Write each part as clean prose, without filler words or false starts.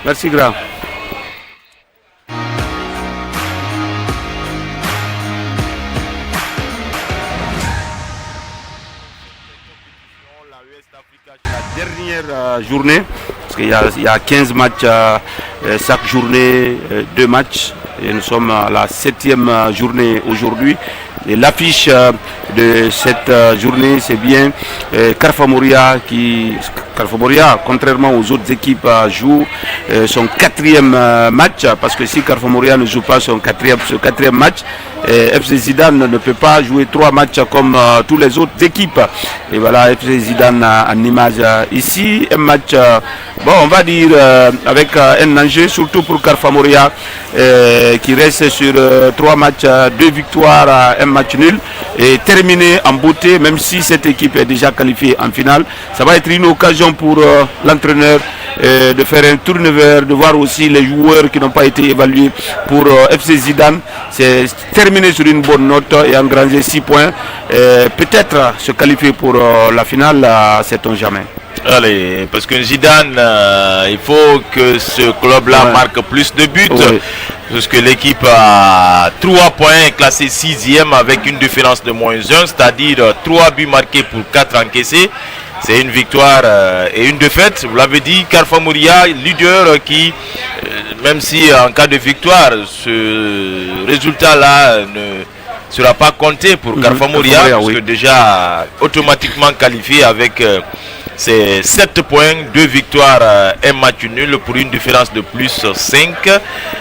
Merci grand. La dernière journée, parce qu'il y a 15 matchs chaque journée, 2 matchs, et nous sommes à la 7e journée aujourd'hui. Et l'affiche de cette journée, c'est bien Carfa Moria qui, contrairement aux autres équipes, joue son 4e match, parce que si Carfa Moria ne joue pas son quatrième match, FC Zidane ne peut pas jouer 3 matchs comme tous les autres équipes. Et voilà, FC Zidane en image ici, un match, on va dire avec un enjeu, surtout pour Carfa Moria, qui reste sur 3 matchs, 2 victoires, 1 match nul, et terminé en beauté, même si cette équipe est déjà qualifiée en finale. Ça va être une occasion pour l'entraîneur de faire un turnover, de voir aussi les joueurs qui n'ont pas été évalués pour FC Zidane. C'est terminé sur une bonne note et engranger 6 points. Peut-être se qualifier pour la finale, sait-on jamais. Allez, parce que Zidane, il faut que ce club-là marque plus de buts. Oui. Parce que l'équipe a 3 points, classée 6e avec une différence de -1, c'est-à-dire 3 buts marqués pour 4 encaissés. C'est une victoire et une défaite. Vous l'avez dit, Carfa Moria, leader qui, même si en cas de victoire, ce résultat-là ne sera pas compté pour Carfa Moria, parce que déjà automatiquement qualifié avec c'est 7 points, 2 victoires, 1 match nul pour une différence de plus 5.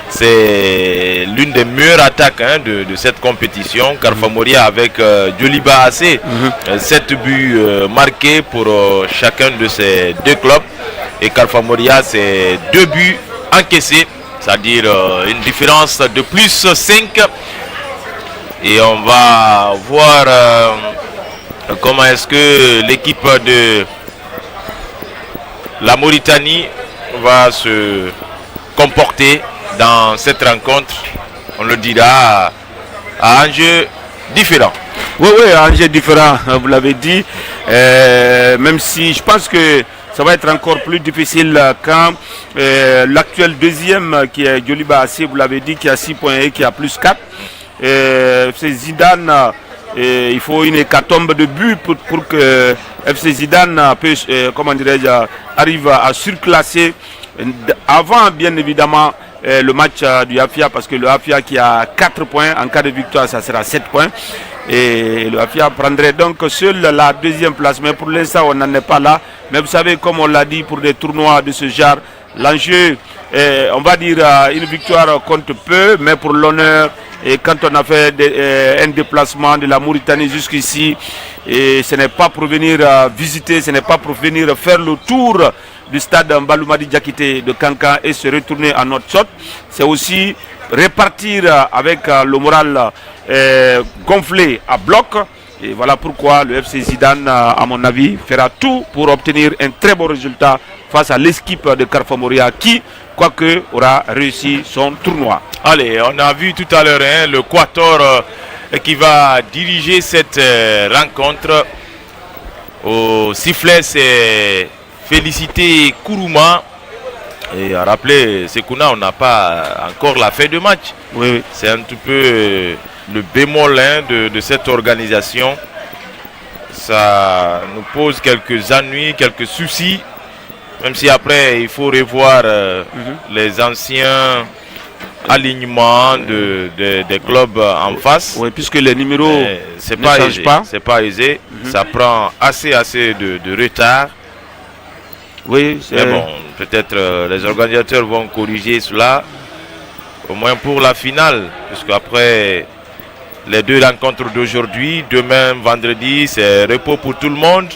C'est l'une des meilleures attaques de cette compétition. Carfa Moria avec Djoliba AC, 7 buts marqués pour chacun de ces 2 clubs. Et Carfa Moria, c'est 2 buts encaissés, c'est-à-dire une différence de plus 5. Et on va voir comment est-ce que l'équipe de la Mauritanie va se comporter dans cette rencontre. On le dira à enjeu différent. Oui, enjeu différent, vous l'avez dit. Même si je pense que ça va être encore plus difficile quand l'actuel deuxième qui est Djoliba AC, vous l'avez dit, qui a 6 points et qui a plus 4. C'est Zidane. Il faut une hécatombe de buts pour que FC Zidane puisse, arrive à surclasser avant, bien évidemment, le match du Afia, parce que le Afia qui a 4 points, en cas de victoire, ça sera 7 points. Et le Afia prendrait donc seul la 2e place. Mais pour l'instant, on n'en est pas là. Mais vous savez, comme on l'a dit, pour des tournois de ce genre, l'enjeu, on va dire, une victoire compte peu, mais pour l'honneur, et quand on a fait un déplacement de la Mauritanie jusqu'ici, et ce n'est pas pour venir visiter, ce n'est pas pour venir faire le tour du stade Mbaloumadi Diakité de Kankan et se retourner à notre sorte, c'est aussi repartir avec le moral gonflé à bloc. Et voilà pourquoi le FC Zidane, à mon avis, fera tout pour obtenir un très bon résultat face à l'équipe de Carfa Moria qui, quoique, aura réussi son tournoi. Allez, on a vu tout à l'heure le Quator qui va diriger cette rencontre. Au sifflet, c'est féliciter Kourouma. Et à rappeler, Sekouna, on n'a pas encore la fin de match. Oui. C'est un petit peu le bémol de cette organisation. Ça nous pose quelques ennuis, quelques soucis. Même si après, il faut revoir les anciens alignements des clubs en face. Oui, puisque les numéros ne changent pas. C'est pas aisé. Ça prend assez de retard. Oui, mais bon, peut-être les organisateurs vont corriger cela, au moins pour la finale, puisque après les 2 rencontres d'aujourd'hui, demain, vendredi, c'est repos pour tout le monde.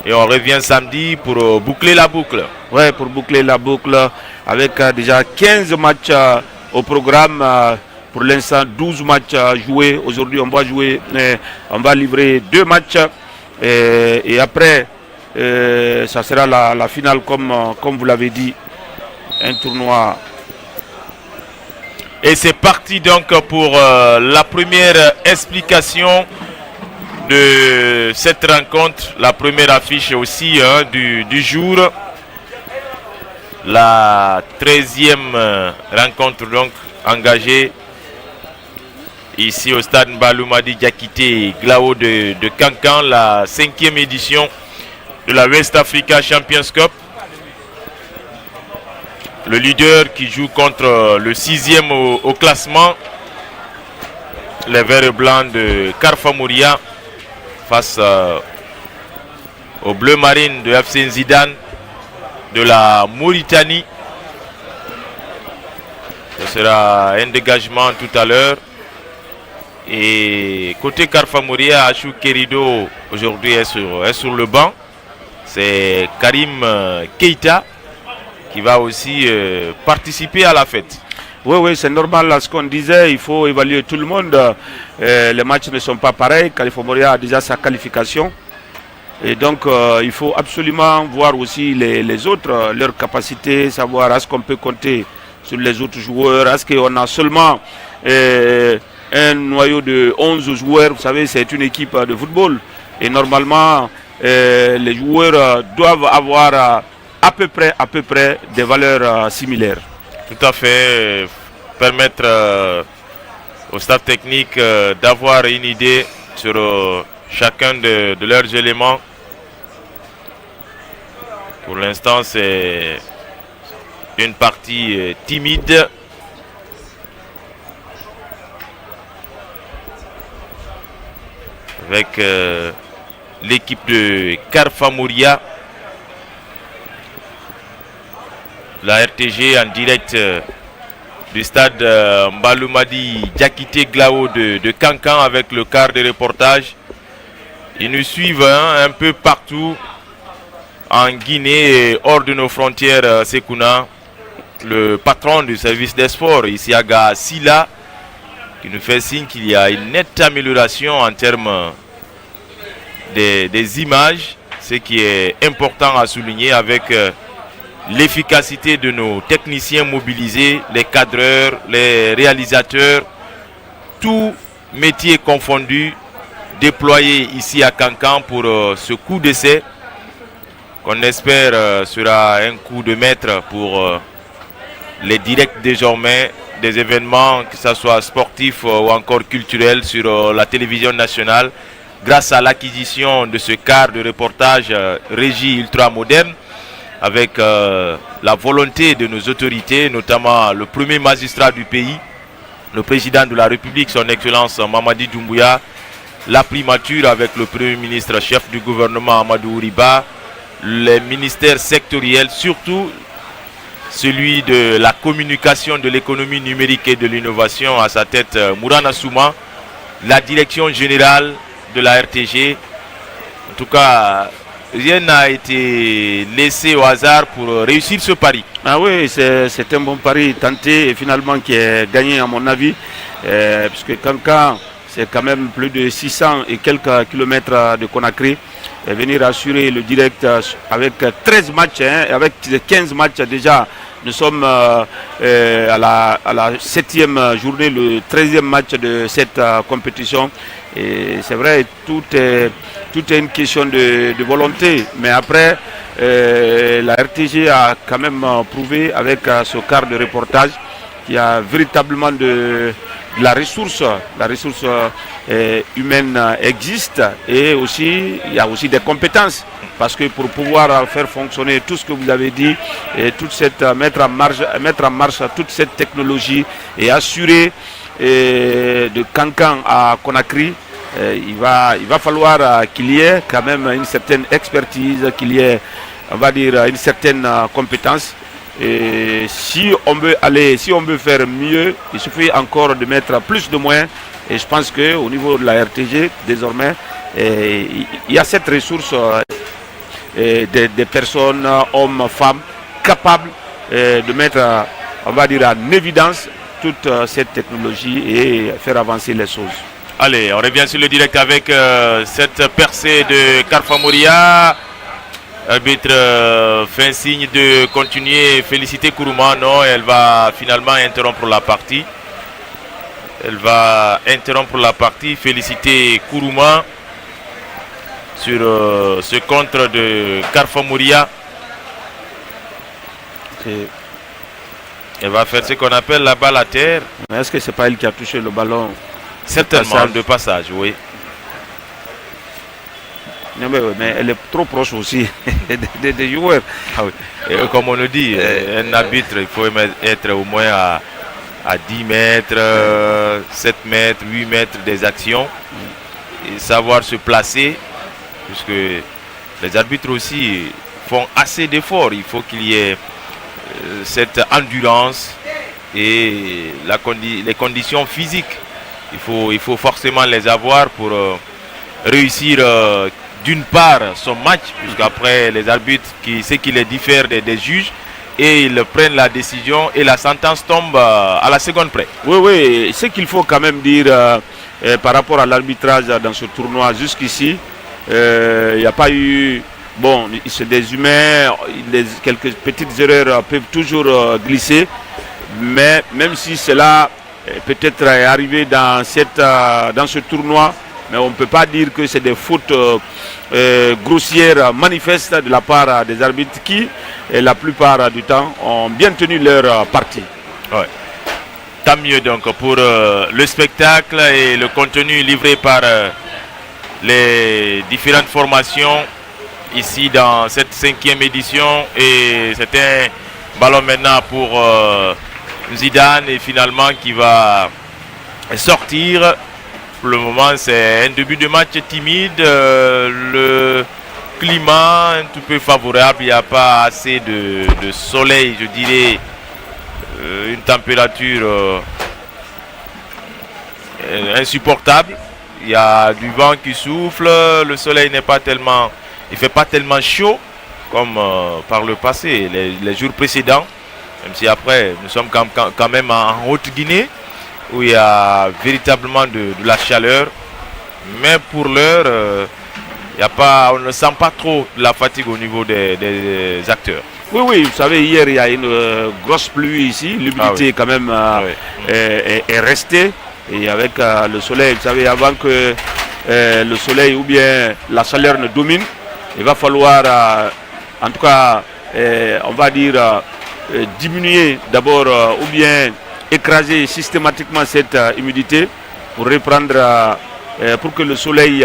Et on revient samedi pour boucler la boucle. Oui, pour boucler la boucle, avec déjà 15 matchs au programme. Pour l'instant, 12 matchs joués. Aujourd'hui, on va livrer 2 matchs. Et après, ça sera la finale, comme vous l'avez dit, un tournoi. Et c'est parti donc pour la première explication de cette rencontre, la première affiche aussi du jour. La 13e rencontre donc engagée ici au stade Mbaloumadi Diakité Glao de Kankan, la 5e édition de la West Africa Champions Cup. Le leader qui joue contre le 6e au classement, les Verts et Blancs de Carfa Mouria, face au Bleu Marine de FC Nzidane de la Mauritanie. Ce sera un dégagement tout à l'heure. Et côté Carfa Mouria, Achou Kerido aujourd'hui est sur le banc. C'est Karim Keita qui va aussi participer à la fête. Oui, c'est normal, là, ce qu'on disait, il faut évaluer tout le monde. Les matchs ne sont pas pareils. Carfa Mouria a déjà sa qualification. Et donc, il faut absolument voir aussi les autres, leurs capacités, savoir est-ce qu'on peut compter sur les autres joueurs. Est-ce qu'on a seulement un noyau de 11 joueurs. Vous savez, c'est une équipe de football. Et normalement, les joueurs doivent avoir à peu près des valeurs similaires. Tout à fait. Permettre au staff technique d'avoir une idée sur chacun de leurs éléments. Pour l'instant, c'est une partie timide. Avec l'équipe de Carfa Mouria. La RTG en direct du stade Mbaloumadi Diakité Glao de Kankan avec le quart de reportage. Ils nous suivent un peu partout en Guinée et hors de nos frontières. Sekouna, le patron du service des sports, Isiaga Silla, qui nous fait signe qu'il y a une nette amélioration en termes des images, ce qui est important à souligner avec l'efficacité de nos techniciens mobilisés, les cadreurs, les réalisateurs, tout métier confondu, déployé ici à Kankan pour ce coup d'essai qu'on espère sera un coup de maître pour les directs désormais des événements, que ce soit sportifs ou encore culturels sur la télévision nationale, grâce à l'acquisition de ce quart de reportage régie ultra-moderne, avec la volonté de nos autorités, notamment le premier magistrat du pays, le président de la République, son Excellence Mamadi Doumbouya, la primature avec le Premier ministre, chef du gouvernement Amadou Ouriba, les ministères sectoriels, surtout celui de la communication, de l'économie numérique et de l'innovation, à sa tête Mourana Souma, la direction générale de la RTG. En tout cas, rien n'a été laissé au hasard pour réussir ce pari. Ah oui, c'est un bon pari tenté et finalement qui est gagné à mon avis, puisque Kankan, c'est quand même plus de 600 et quelques kilomètres de Conakry. Et venir assurer le direct avec 13 matchs, avec 15 matchs déjà. Nous sommes à la 7e journée, le 13e match de cette compétition. Et c'est vrai, tout est une question de volonté. Mais après, la RTG a quand même prouvé avec ce quart de reportage qu'il y a véritablement de la ressource humaine existe, et aussi il y a aussi des compétences, parce que pour pouvoir faire fonctionner tout ce que vous avez dit et mettre en marche toute cette technologie et assurer de Kankan à Conakry, il va falloir qu'il y ait quand même une certaine expertise, qu'il y ait, on va dire, une certaine compétence. Et si on veut faire mieux, il suffit encore de mettre plus de moyens. Et je pense qu'au niveau de la RTG, désormais, il y a cette ressource des personnes, hommes, femmes, capables de mettre, on va dire, en évidence toute cette technologie et faire avancer les choses. Allez, on revient sur le direct avec cette percée de Carfa Mouria. Arbitre fait signe de continuer, féliciter Kourouma. Non, elle va finalement interrompre la partie. Féliciter Kourouma sur ce contre de Carfa Mouria. Elle va faire ce qu'on appelle la balle à terre. Mais est-ce que c'est pas elle qui a touché le ballon? Certainement, de passage, oui. Non, mais elle est trop proche aussi des joueurs. Ah oui. Et comme on le dit, un arbitre, il faut être au moins à 10 mètres, 7 mètres, 8 mètres des actions et savoir se placer, puisque les arbitres aussi font assez d'efforts. Il faut qu'il y ait cette endurance et les conditions physiques. Il faut forcément les avoir pour réussir d'une part son match, puisqu'après les arbitres, ce qui les diffère des juges, et ils prennent la décision et la sentence tombe à la seconde près. Oui, ce qu'il faut quand même dire par rapport à l'arbitrage dans ce tournoi jusqu'ici, il n'y a pas eu... Bon, c'est des humains, quelques petites erreurs peuvent toujours glisser, mais même si cela peut-être est arrivé dans ce tournoi, mais on ne peut pas dire que c'est des fautes grossières, manifestes de la part des arbitres qui, la plupart du temps, ont bien tenu leur partie. Ouais. Tant mieux donc pour le spectacle et le contenu livré par les différentes formations ici dans cette 5e édition. Et c'est un ballon maintenant pour Zidane et finalement qui va sortir. Pour le moment, c'est un début de match timide. Le climat un tout peu favorable. Il n'y a pas assez de soleil, je dirais. Une température insupportable. Il y a du vent qui souffle. Le soleil n'est pas tellement... Il ne fait pas tellement chaud comme par le passé, les jours précédents. Même si après, nous sommes quand même en Haute-Guinée, où il y a véritablement de la chaleur. Mais pour l'heure, on ne sent pas trop la fatigue au niveau des acteurs. Oui, vous savez, hier, il y a une grosse pluie ici. L'humidité quand même est restée. Et avec le soleil, vous savez, avant que le soleil ou bien la chaleur ne domine, il va falloir, en tout cas, on va dire, diminuer d'abord ou bien écraser systématiquement cette humidité pour reprendre, pour que le soleil,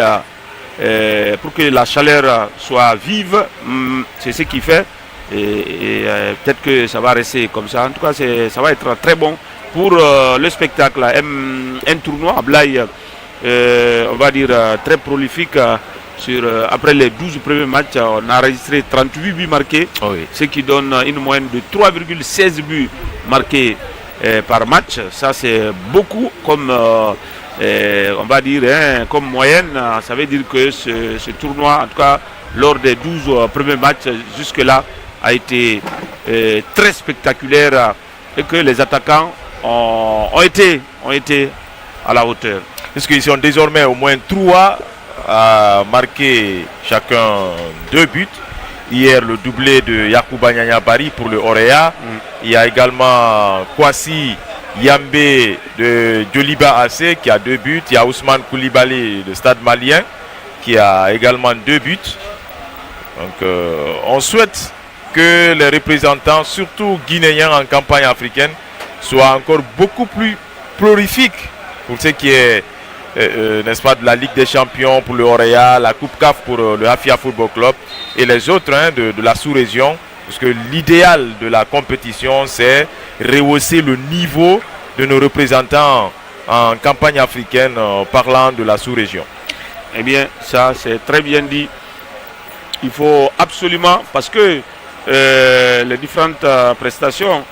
pour que la chaleur soit vive. C'est ce qui fait. Et peut-être que ça va rester comme ça. En tout cas, ça va être très bon pour le spectacle. Un tournoi à Blaye, on va dire, très prolifique. Après les 12 premiers matchs, on a enregistré 38 buts marqués, ce qui donne une moyenne de 3,16 buts marqués par match. Ça, c'est beaucoup comme, on va dire, comme moyenne. Ça veut dire que ce tournoi, en tout cas, lors des 12 premiers matchs, jusque-là, a été très spectaculaire et que les attaquants ont été à la hauteur. Parce qu'ils sont désormais au moins 3 à marquer chacun 2 buts. Hier, le doublé de Yacouba Nyanya Bari pour le Orea. Il y a également Kwasi Yambé de Djoliba AC qui a 2 buts. Il y a Ousmane Koulibaly de Stade Malien qui a également 2 buts. Donc on souhaite que les représentants, surtout guinéens en campagne africaine, soient encore beaucoup plus prolifiques pour ce qui est, n'est-ce pas, de la Ligue des Champions pour le Orea, la Coupe CAF pour le Afia Football Club et les autres de la sous-région. Parce que l'idéal de la compétition, c'est rehausser le niveau de nos représentants en campagne africaine parlant de la sous-région. Eh bien, ça, c'est très bien dit. Il faut absolument, parce que les différentes prestations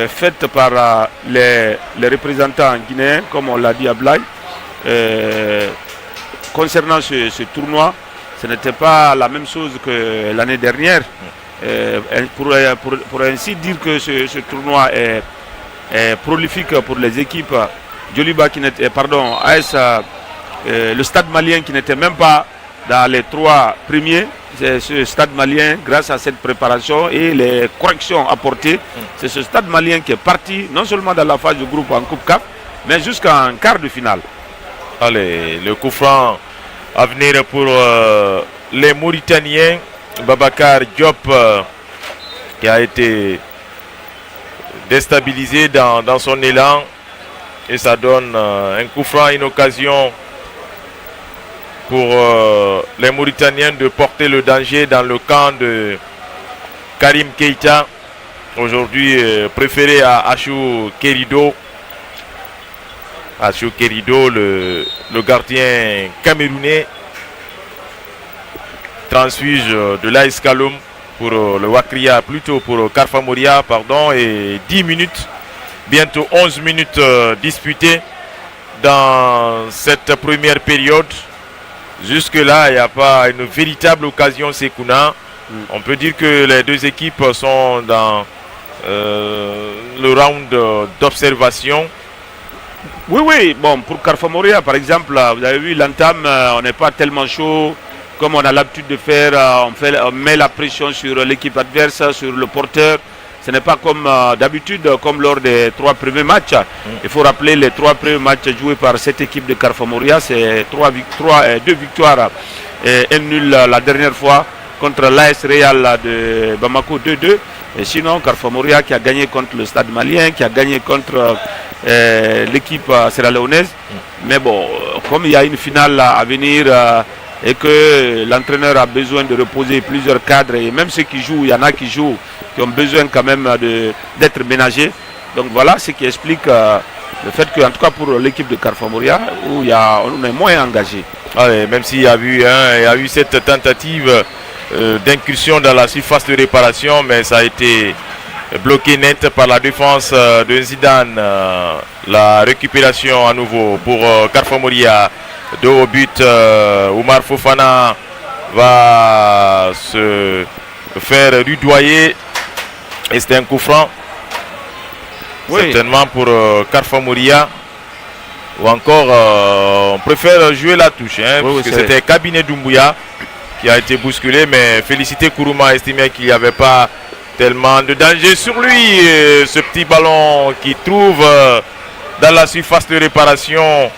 faites par les représentants guinéens, comme on l'a dit à Blaye, concernant ce tournoi, ce n'était pas la même chose que l'année dernière. Pour ainsi dire que ce tournoi est prolifique pour les équipes. Djoliba qui n'était, pardon, AS, le Stade Malien qui n'était même pas dans les 3 premiers. C'est ce Stade Malien, grâce à cette préparation et les corrections apportées, c'est ce Stade Malien qui est parti non seulement dans la phase de groupe en Coupe CAF, mais jusqu'en quart de finale. Allez, le coup franc à venir pour les Mauritaniens. Babacar Diop qui a été déstabilisé dans son élan. Et ça donne un coup franc, une occasion pour les Mauritaniens de porter le danger dans le camp de Karim Keita. Aujourd'hui préféré à Achou Kerido. Achou Kerido, le gardien camerounais, transfuge de l'AS Kaloum pour le Wakria, plutôt pour Karfa Moria, pardon, et 10 minutes, bientôt 11 minutes disputées dans cette première période. Jusque-là, il n'y a pas une véritable occasion Sekouna. On peut dire que les deux équipes sont dans le round d'observation. Oui, bon, pour Karfa Moria, par exemple, vous avez vu l'entame, on n'est pas tellement chaud comme on a l'habitude de faire. On met la pression sur l'équipe adverse, sur le porteur. Ce n'est pas comme d'habitude, comme lors des 3 premiers matchs. Il faut rappeler les 3 premiers matchs joués par cette équipe de Karfa Moria. C'est 2 victoires et 1 nul la dernière fois contre l'AS Real de Bamako 2-2. Et sinon, Karfa Moria qui a gagné contre le Stade malien, qui a gagné contre l'équipe sierra-léonaise. Mais bon, comme il y a une finale à venir et que l'entraîneur a besoin de reposer plusieurs cadres, et même ceux qui jouent, il y en a qui jouent, qui ont besoin quand même d'être ménagés. Donc voilà ce qui explique le fait qu'en tout cas pour l'équipe de Karfa Moria, où on est moins engagé. Allez, même s'il y a eu cette tentative d'incursion dans la surface de réparation, mais ça a été bloqué net par la défense de Zidane. La récupération à nouveau pour Karfa Moria. 2 au but. Oumar Fofana va se faire rudoyer et c'était un coup franc. Oui. Certainement pour Karfa Moria. Ou encore on préfère jouer la touche, parce que c'était Cabinet Doumbouya qui a été bousculé, mais Félicité Kourouma estimait qu'il n'y avait pas tellement de danger sur lui. Ce petit ballon qui trouve dans la surface de réparation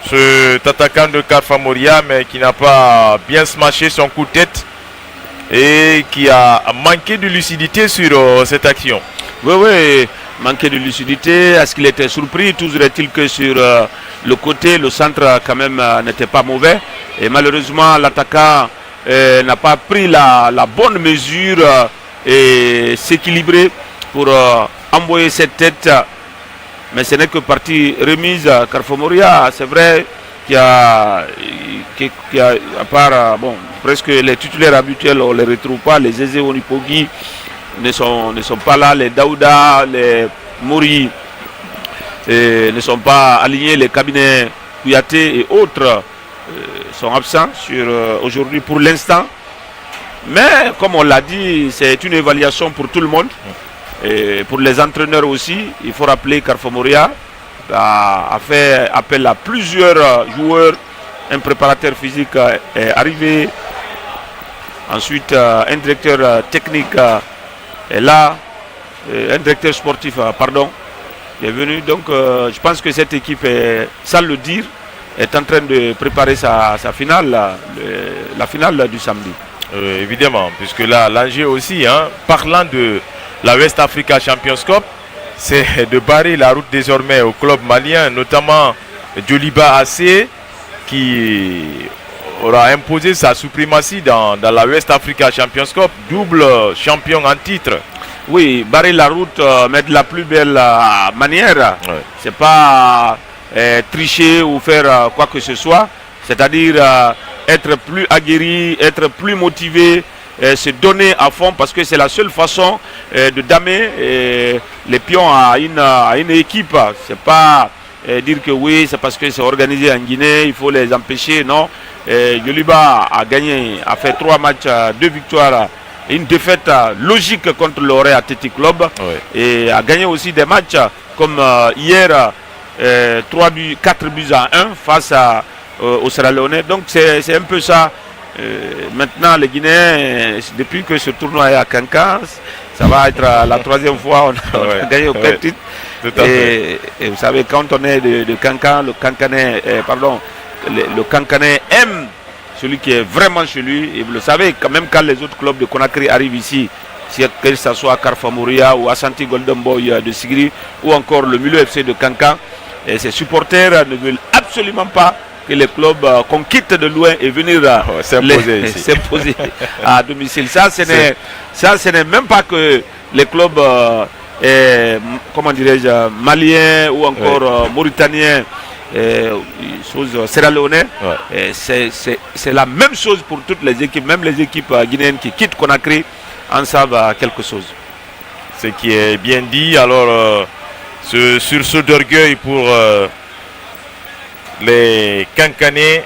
cet attaquant de Karfa Moria, mais qui n'a pas bien smashé son coup de tête et qui a manqué de lucidité sur cette action. Oui, manqué de lucidité. Est-ce qu'il était surpris? Toujours est-il que sur le côté, le centre quand même n'était pas mauvais. Et malheureusement, l'attaquant n'a pas pris la bonne mesure et s'équilibrer pour envoyer cette tête. Mais ce n'est que partie remise à Karfa Moria. C'est vrai qu'il y a à part presque les titulaires habituels, on ne les retrouve pas. Les Zézé Onipogi ne sont pas là. Les Daouda, les Mori ne sont pas alignés. Les cabinets Kouyaté et autres sont absents aujourd'hui pour l'instant. Mais comme on l'a dit, c'est une évaluation pour tout le monde. Et pour les entraîneurs aussi, il faut rappeler Karfa Moria a fait appel à plusieurs joueurs. Un préparateur physique est arrivé. Ensuite, un directeur technique est là. Un directeur sportif, est venu. Donc, je pense que cette équipe, sans le dire, est en train de préparer sa finale, la finale du samedi. Évidemment, puisque là, l'enjeu aussi, parlant de la West Africa Champions Cup, c'est de barrer la route désormais au club malien, notamment Djoliba AC, qui aura imposé sa suprématie dans la West Africa Champions Cup, double champion en titre. Oui, barrer la route, mais de la plus belle manière. Ouais. C'est pas tricher ou faire quoi que ce soit, c'est-à-dire être plus aguerri, être plus motivé, se donner à fond, parce que c'est la seule façon de damer les pions à une équipe. C'est pas dire que oui, c'est parce que c'est organisé en Guinée, il faut les empêcher. Non, Djoliba a gagné, a fait 3 matchs, 2 victoires, une défaite logique contre l'Oré Athletic Club, et a gagné aussi des matchs comme hier, 4 buts à 1 face au Sierra-Léonais. Donc c'est un peu ça. Maintenant les Guinéens, depuis que ce tournoi est à Kankan, ça va être la 3e fois on a gagné aucun titre. Et vous savez, quand on est de Kankan, le Kankanais aime celui qui est vraiment chez lui. Et vous le savez, quand même quand les autres clubs de Conakry arrivent ici, que ce soit Carfa Mouria ou Ashanti Golden Boy de Sigri ou encore le Mulot FC de Kankan. Et ces supporters ne veulent absolument pas que les clubs qu'on quitte de loin et venir s'imposer à domicile. Ça, ce n'est même pas que les clubs comment dirais-je, maliens ou encore mauritaniens, sierra-léonais. C'est la même chose pour toutes les équipes, même les équipes guinéennes qui quittent Conakry en savent quelque chose. Ce qui est bien dit. Alors, sur ce d'orgueil pour les Kankanais,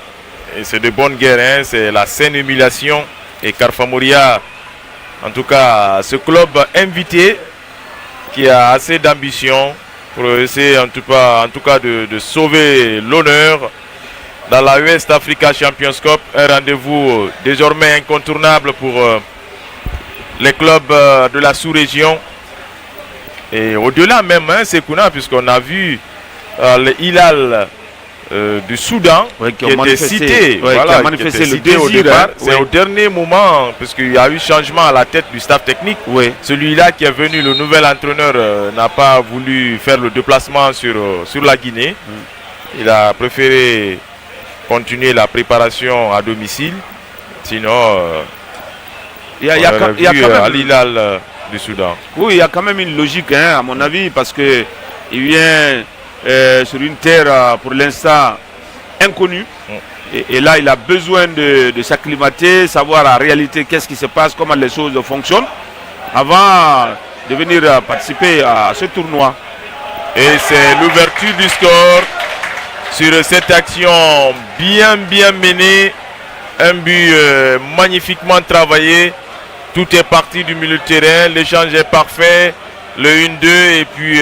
c'est de bonne guerre, hein, c'est la saine humiliation. Et Carfa Mouria, en tout cas, ce club invité qui a assez d'ambition pour essayer en tout cas de sauver l'honneur dans la West Africa Champions Cup. Un rendez-vous désormais incontournable pour les clubs de la sous-région. Et au-delà même, hein, c'est Kouna, puisqu'on a vu le Hilal du Soudan qui était cité, qui a manifesté le désir, au départ. C'est au dernier moment, puisqu'il y a eu changement à la tête du staff technique. Celui-là qui est venu, le nouvel entraîneur, n'a pas voulu faire le déplacement sur la Guinée. Il a préféré continuer la préparation à domicile. Sinon, il y a quand même l'Hilal du Soudan. Oui, il y a quand même une logique, hein, à mon avis, parce que il vient sur une terre pour l'instant inconnue. Et là, il a besoin de s'acclimater, savoir en réalité qu'est-ce qui se passe, comment les choses fonctionnent, avant de venir participer à ce tournoi. Et c'est l'ouverture du score sur cette action bien menée. Un but magnifiquement travaillé. Tout est parti du milieu de terrain. L'échange est parfait. Le 1-2 et puis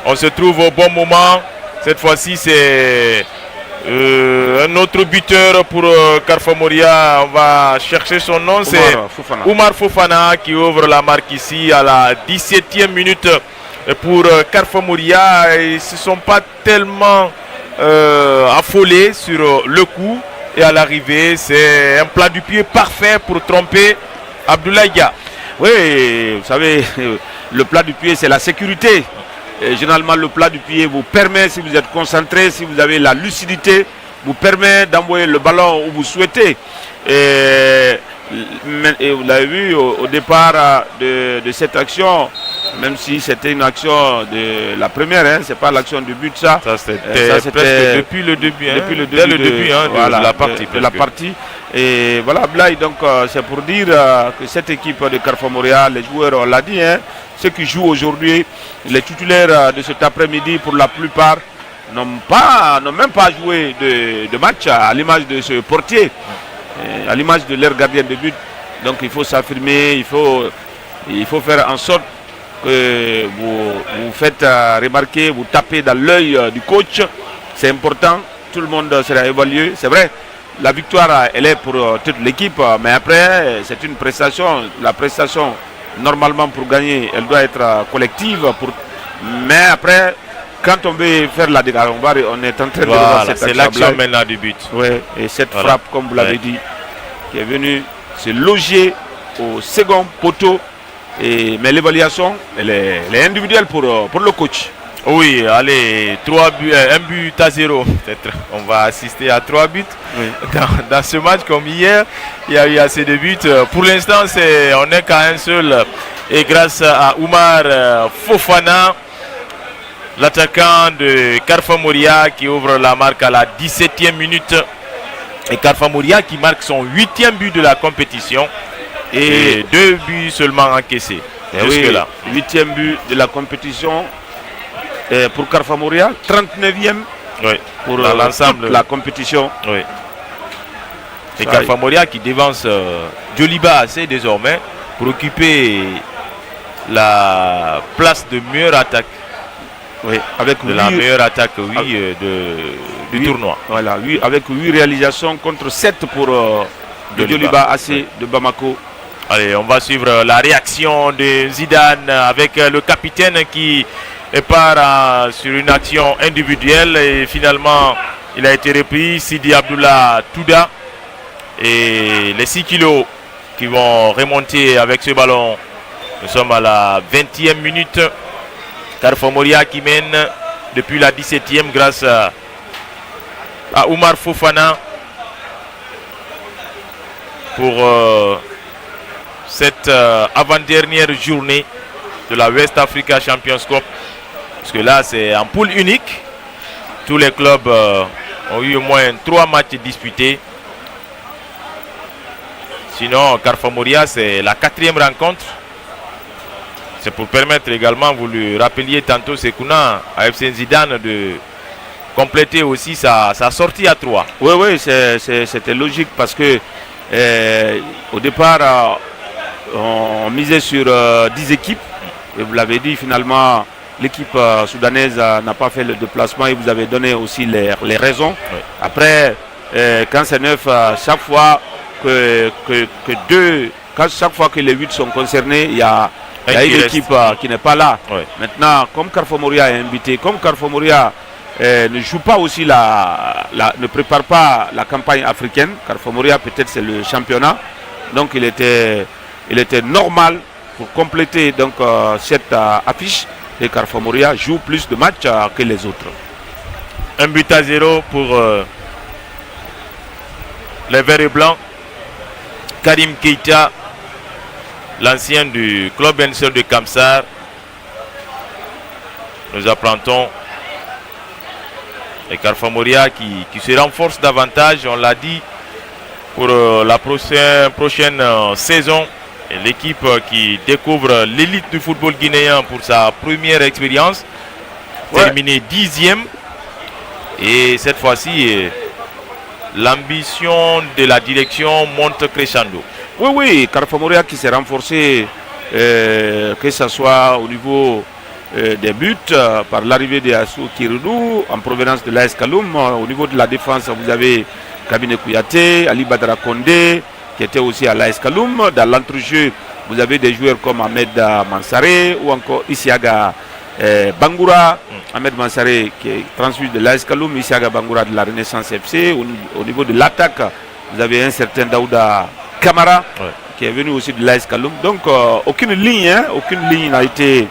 on se trouve au bon moment. Cette fois-ci, c'est un autre buteur pour Carfa Mouria. On va chercher son nom. C'est Oumar Fofana qui ouvre la marque ici à la 17e minute pour Carfa Mouria. Ils ne se sont pas tellement affolés sur le coup. Et à l'arrivée, c'est un plat du pied parfait pour tromper Abdoulaye Dia. Oui, vous savez, le plat du pied, c'est la sécurité. Et généralement, le plat du pied vous permet, si vous êtes concentré, si vous avez la lucidité, vous permet d'envoyer le ballon où vous souhaitez. Et vous l'avez vu au départ de cette action, même si c'était une action de la première, hein, c'est pas l'action du but, ça. C'était presque depuis le début, hein, dès le début de la partie. Et voilà, Blaye, donc c'est pour dire que cette équipe de Carfa Mouria, les joueurs, on l'a dit, hein, ceux qui jouent aujourd'hui, les titulaires de cet après-midi, pour la plupart, n'ont même pas joué de match, à l'image de ce portier, à l'image de leur gardien de but. Donc il faut s'affirmer, il faut faire en sorte que vous faites remarquer, vous tapez dans l'œil du coach. C'est important, tout le monde sera évalué. C'est vrai, la victoire, elle est pour toute l'équipe, mais après, c'est une prestation. La prestation, normalement, pour gagner, elle doit être collective. Mais après, quand on veut faire la dégâts, on est en train de voir cette action. C'est l'action maintenant du but. Oui, et cette frappe, comme vous l'avez dit, qui est venue se loger au second poteau. Mais l'évaluation, elle est individuelle pour le coach. Oui, allez, 3 buts, 1 but à 0. Peut-être on va assister à 3 buts dans ce match comme hier. Il y a eu assez de buts. Pour l'instant, on n'est qu'à un seul. Et grâce à Oumar Fofana, l'attaquant de Carfa Mouria qui ouvre la marque à la 17e minute. Et Carfa Mouria qui marque son 8e but de la compétition. Et 2 buts seulement encaissés. Jusque-là. 8e but de la compétition. Pour Carfa Mouria, 39e pour l'ensemble de la compétition. Oui. Et Carfa Mouria qui devance Djoliba assez désormais pour occuper la place de meilleure attaque. Oui, avec la meilleure attaque du tournoi. Voilà, avec 8 réalisations contre 7 pour Djoliba AC de Bamako. Allez, on va suivre la réaction de Zidane avec le capitaine qui part sur une action individuelle et finalement il a été repris. Sidi Abdullah Touda et les 6 kilos qui vont remonter avec ce ballon Nous sommes à la 20e minute. Carrefour Moria qui mène depuis la 17e grâce à Oumar Fofana pour cette avant-dernière journée de la West Africa Champions Cup. Parce que là, c'est en poule unique. Tous les clubs ont eu au moins 3 matchs disputés. Sinon, Carrefour Moria, c'est la 4e rencontre. C'est pour permettre également, vous le rappeliez tantôt, Sekouna, à FC Zidane de compléter aussi sa sortie à 3. Oui, c'était logique parce que au départ, on misait sur 10 équipes. Et vous l'avez dit, finalement, l'équipe soudanaise n'a pas fait le déplacement et vous avez donné aussi les raisons. Oui. Après, quand c'est 9, chaque fois chaque fois que les 8 sont concernés, il y a une équipe qui n'est pas là. Oui. Maintenant, comme Carrefour Moria est invité, comme Carrefour Moria ne joue pas aussi ne prépare pas la campagne africaine, Carrefour Moria peut-être c'est le championnat, donc il était normal pour compléter donc cette affiche. Et Carrefour Moria joue plus de matchs que les autres. 1-0 pour les Verts et Blancs. Karim Keita, l'ancien du club NCO de Kamsar. Nous apprendons. Et Carrefour Moria qui se renforce davantage, on l'a dit, pour la prochaine saison. Et l'équipe qui découvre l'élite du football guinéen pour sa première expérience, terminée 10e. Et cette fois-ci, l'ambition de la direction monte crescendo. Oui, Carrefour Moria qui s'est renforcé, que ce soit au niveau des buts, par l'arrivée de Assou Kiroudou en provenance de l'AS Kaloum. Au niveau de la défense, vous avez Kabine Kouyaté, Ali Badara Kondé, qui était aussi à l'AS Kaloum. Dans l'entrejeu, vous avez des joueurs comme Ahmed Mansaré ou encore Isiaga Bangoura. Ahmed Mansaré qui est transféré de l'AS Kaloum, Isiaga Bangoura de la Renaissance FC. Au niveau de l'attaque, vous avez un certain Daouda Kamara qui est venu aussi de l'AS Kaloum. Donc aucune ligne n'a été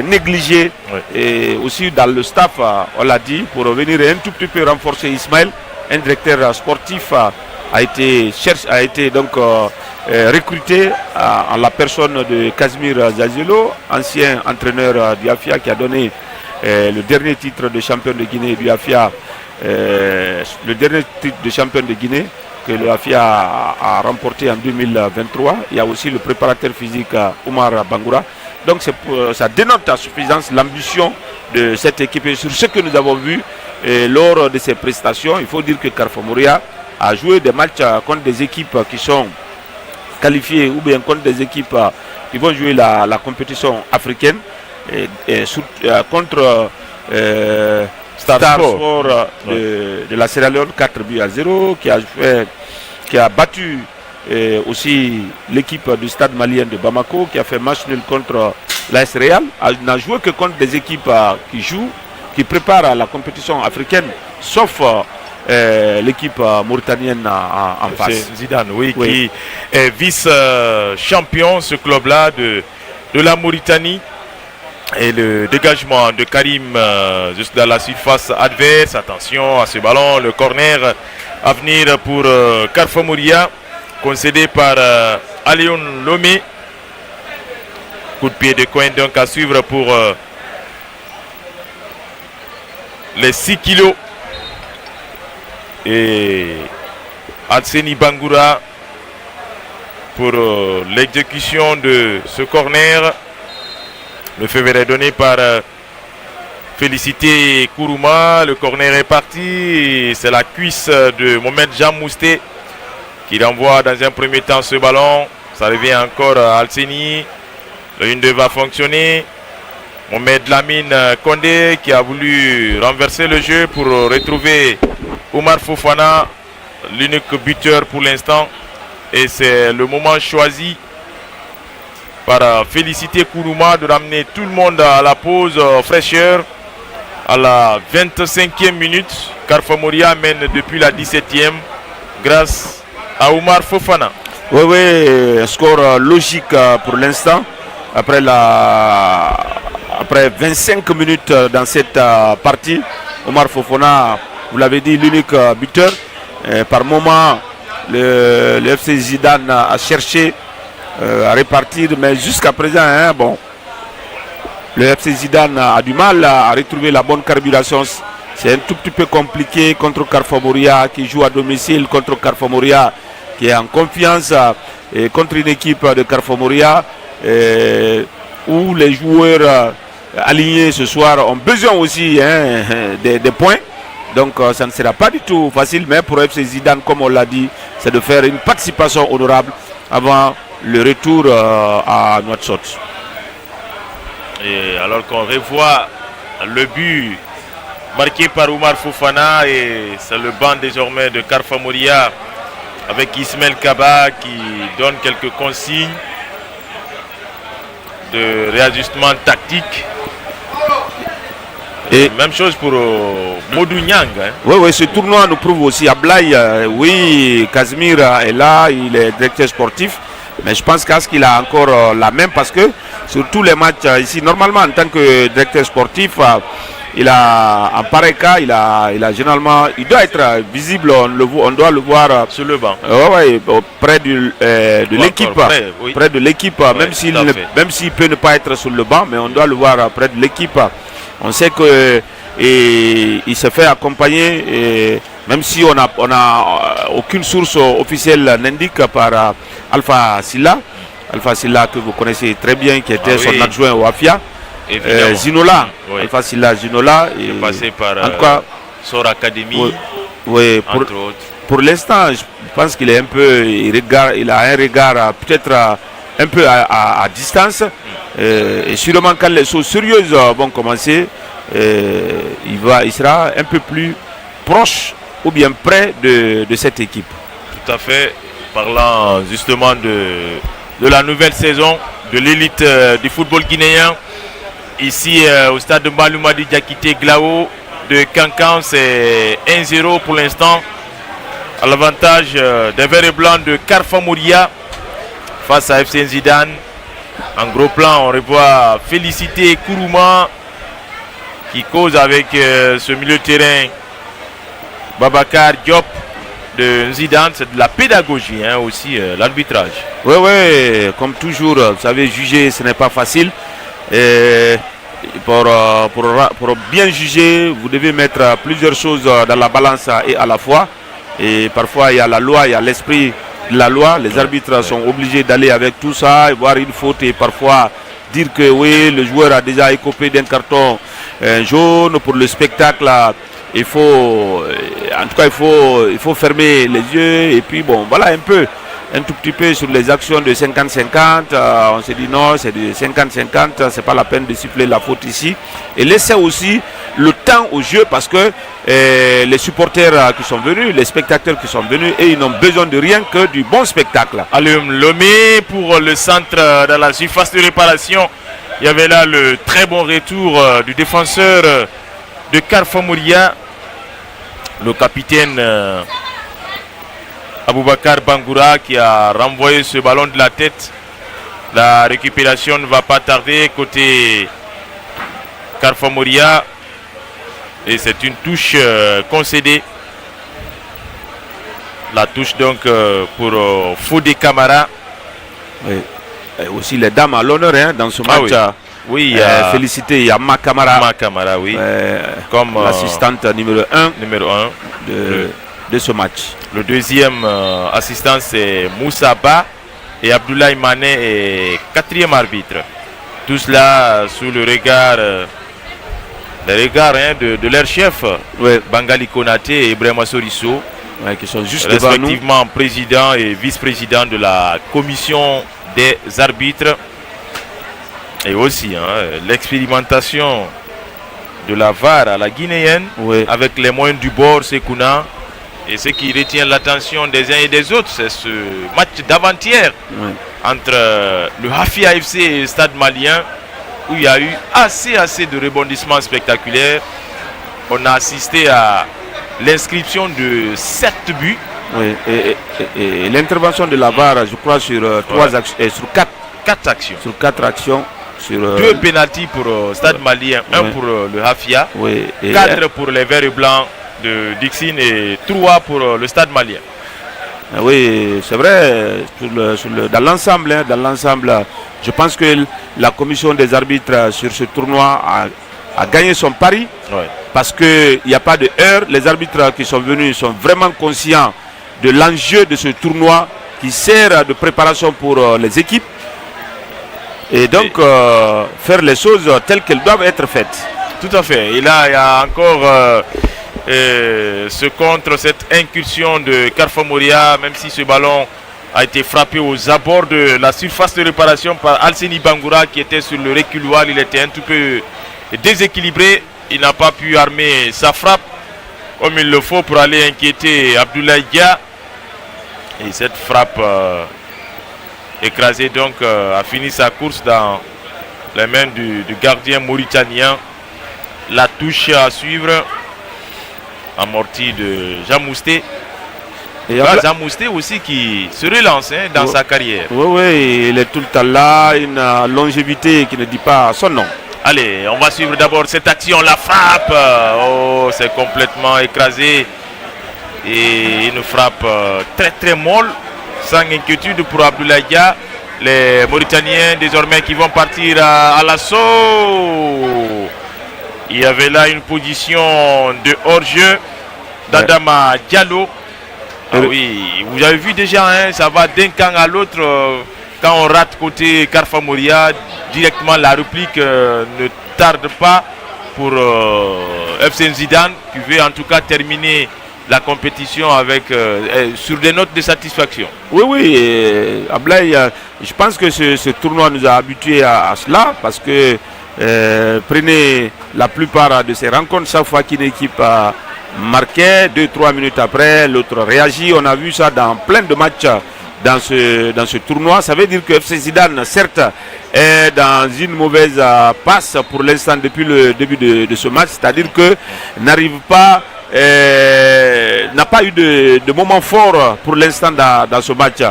négligée. Et aussi dans le staff, on l'a dit, pour venir un tout petit peu renforcer Ismaël, un directeur sportif a été donc recruté en la personne de Casimir Zazilo, ancien entraîneur du AFIA qui a donné le dernier titre de champion de Guinée du AFIA, le dernier titre de champion de Guinée que le AFIA a remporté en 2023. Il y a aussi le préparateur physique Oumar Bangoura. Donc ça dénote à suffisance l'ambition de cette équipe. Et sur ce que nous avons vu lors de ces prestations, il faut dire que Carrefour Moria a joué des matchs contre des équipes qui sont qualifiées ou bien contre des équipes qui vont jouer la compétition africaine contre Star Sport de la Sierra Leone 4-0 qui a battu aussi l'équipe du stade malien de Bamako qui a fait match nul contre l'AS Real. N'a joué que contre des équipes qui préparent la compétition africaine, sauf l'équipe mauritanienne en face. Zidane, qui est vice-champion, ce club-là de la Mauritanie. Et le dégagement de Karim juste dans la surface adverse. Attention à ce ballon, le corner à venir pour Carrefour Moria, concédé par Aléon Lomé. Coup de pied de coin donc à suivre pour les 6 kilos. Et Atseni Bangoura pour l'exécution de ce corner. Le feu vert est donné par Félicité Kourouma. Le corner est parti. C'est la cuisse de Mohamed Jean Mousté qui renvoie dans un premier temps ce ballon. Ça revient encore à Alseni. Le 1-2 va fonctionner. Mohamed Lamine Kondé qui a voulu renverser le jeu pour retrouver Oumar Fofana, l'unique buteur pour l'instant. Et c'est le moment choisi par Félicité Kourouma de ramener tout le monde à la pause fraîcheur. À la 25e minute, Carrefour Moria mène depuis la 17e grâce à Oumar Fofana. Oui, score logique pour l'instant. après 25 minutes dans cette partie. Omar Fofana, vous l'avez dit, l'unique buteur. Par moment, le FC Zidane a cherché à répartir, mais jusqu'à présent, bon, le FC Zidane a du mal à retrouver la bonne carburation. C'est un tout petit peu compliqué contre Carrefour Moria qui joue à domicile, contre Carrefour Moria qui est en confiance, et contre une équipe de Carrefour Moria où les joueurs alignés ce soir ont besoin aussi des points. Donc ça ne sera pas du tout facile, mais pour FC Zidane, comme on l'a dit, c'est de faire une participation honorable avant le retour à Nouakchott. Et alors qu'on revoit le but marqué par Oumar Fofana, et c'est le banc désormais de Carrefour Moria avec Ismaël Kaba qui donne quelques consignes de réajustement tactique. Et même chose pour Modou Niang. Oui, ce tournoi nous prouve aussi. Ablaï, oui, Casimir est là, il est directeur sportif. Mais je pense qu'il a encore la même, parce que sur tous les matchs ici, normalement en tant que directeur sportif, il a, en pareil cas, il généralement, il doit être visible, on doit le voir sur le banc. Près de l'équipe. Près de l'équipe, même s'il peut ne pas être sur le banc, mais on doit le voir près de l'équipe. On sait qu'il se fait accompagner, et même si on a aucune source officielle n'indique, par Alpha Silla. Alpha Silla que vous connaissez très bien, qui était son adjoint au AFIA. Zinola, oui. Alpha Silla Zinola. Il est passé par Sor Academy, entre autres. Pour l'instant, je pense qu'il est un peu, il a un regard peut-être un peu à distance. Et sûrement quand les choses sérieuses vont commencer, il sera un peu plus proche ou bien près de cette équipe. Tout à fait. Parlant justement de la nouvelle saison de l'élite du football guinéen, ici au stade de Maloumadi Diakité Glao de Cancan, c'est 1-0 pour l'instant à l'avantage des verts et blancs de Carrefour Moria face à FC Zidane. En gros plan, on revoit Félicité Kourouma qui cause avec ce milieu de terrain Babacar Diop de Zidane. C'est de la pédagogie aussi, l'arbitrage. Oui, comme toujours, vous savez, juger ce n'est pas facile. Et pour bien juger, vous devez mettre plusieurs choses dans la balance et à la fois. Et parfois, il y a la loi, il y a l'esprit de la loi. Les arbitres sont obligés d'aller avec tout ça et voir une faute et parfois dire que oui, le joueur a déjà écopé d'un carton jaune pour le spectacle. Il faut fermer les yeux et puis bon, voilà un tout petit peu sur les actions de 50-50. On s'est dit non, c'est de 50-50, c'est pas la peine de siffler la faute ici. Et laisser aussi le temps au jeu, parce que les supporters qui sont venus, les spectateurs qui sont venus, et ils n'ont besoin de rien que du bon spectacle. Alioum Lomé pour le centre dans la surface de réparation. Il y avait là le très bon retour du défenseur de Carrefour Moria, le capitaine Aboubakar Bangoura, qui a renvoyé ce ballon de la tête. La récupération ne va pas tarder côté Carrefour Moria. Et c'est une touche concédée. La touche donc pour Fodé Camara. Oui. Et aussi les dames à l'honneur dans ce match. Oui, il y a félicité, il y a Makamara. Makamara, oui. Comme l'assistante numéro 1 de ce match. Le deuxième assistant, c'est Moussa Ba, et Abdoulaye Mané est quatrième arbitre. Tout cela sous le regard, de leur chef, Bangali Konaté et Ibrahima Sorisso, qui sont juste respectivement président et vice-président de la commission des arbitres. Et aussi l'expérimentation de la VAR à la guinéenne, avec les moyens du bord Sekouna. Et ce qui retient l'attention des uns et des autres, c'est ce match d'avant-hier entre le Hafi AFC et le Stade Malien, où il y a eu assez de rebondissements spectaculaires. On a assisté à l'inscription de 7 buts. Et l'intervention de la VAR, je crois, sur 4 4 actions. Sur 4 actions. Sur, 2 pénaltys pour Stade Malien, 1 pour le Hafia, 4 pour les Verts et Blancs de Dixine et 3 pour le Stade Malien. Oui, c'est vrai, dans l'ensemble, je pense que la commission des arbitres sur ce tournoi a gagné son pari, parce qu'il n'y a pas de heure. Les arbitres qui sont venus sont vraiment conscients de l'enjeu de ce tournoi qui sert de préparation pour les équipes. Et donc, faire les choses telles qu'elles doivent être faites. Tout à fait. Et là, il y a encore contre cette incursion de Carrefour Moria, même si ce ballon a été frappé aux abords de la surface de réparation par Alseni Bangoura qui était sur le reculoir. Il était un tout peu déséquilibré. Il n'a pas pu armer sa frappe comme il le faut pour aller inquiéter Abdoulaye Dia. Et cette frappe écrasée donc a fini sa course dans les mains du gardien mauritanien. La touche à suivre, amortie de Jean Mousté. Et Jean Mousté aussi qui se relance dans sa carrière. Oui, il est tout le temps là, une longévité qui ne dit pas son nom. Allez, on va suivre d'abord cette action, la frappe. Oh, c'est complètement écrasé. Et une frappe très très molle, sans inquiétude pour Abdoulaye Dia. Les Mauritaniens désormais qui vont partir à l'assaut. Il y avait là une position de hors-jeu d'Adama Diallo. Ah oui, vous avez vu déjà, ça va d'un camp à l'autre. Quand on rate côté Carrefour Moria, directement la réplique ne tarde pas pour FC Zidane, qui veut en tout cas terminer la compétition avec, sur des notes de satisfaction. Oui, Ablaye, je pense que ce tournoi nous a habitués à cela, parce que prenez la plupart de ces rencontres, chaque fois qu'une équipe marquait, 2-3 minutes après, l'autre réagit. On a vu ça dans plein de matchs dans ce tournoi. Ça veut dire que FC Zidane, certes, est dans une mauvaise passe pour l'instant depuis le début de ce match, c'est-à-dire que n'arrive pas, n'a pas eu de moment fort pour l'instant dans ce match.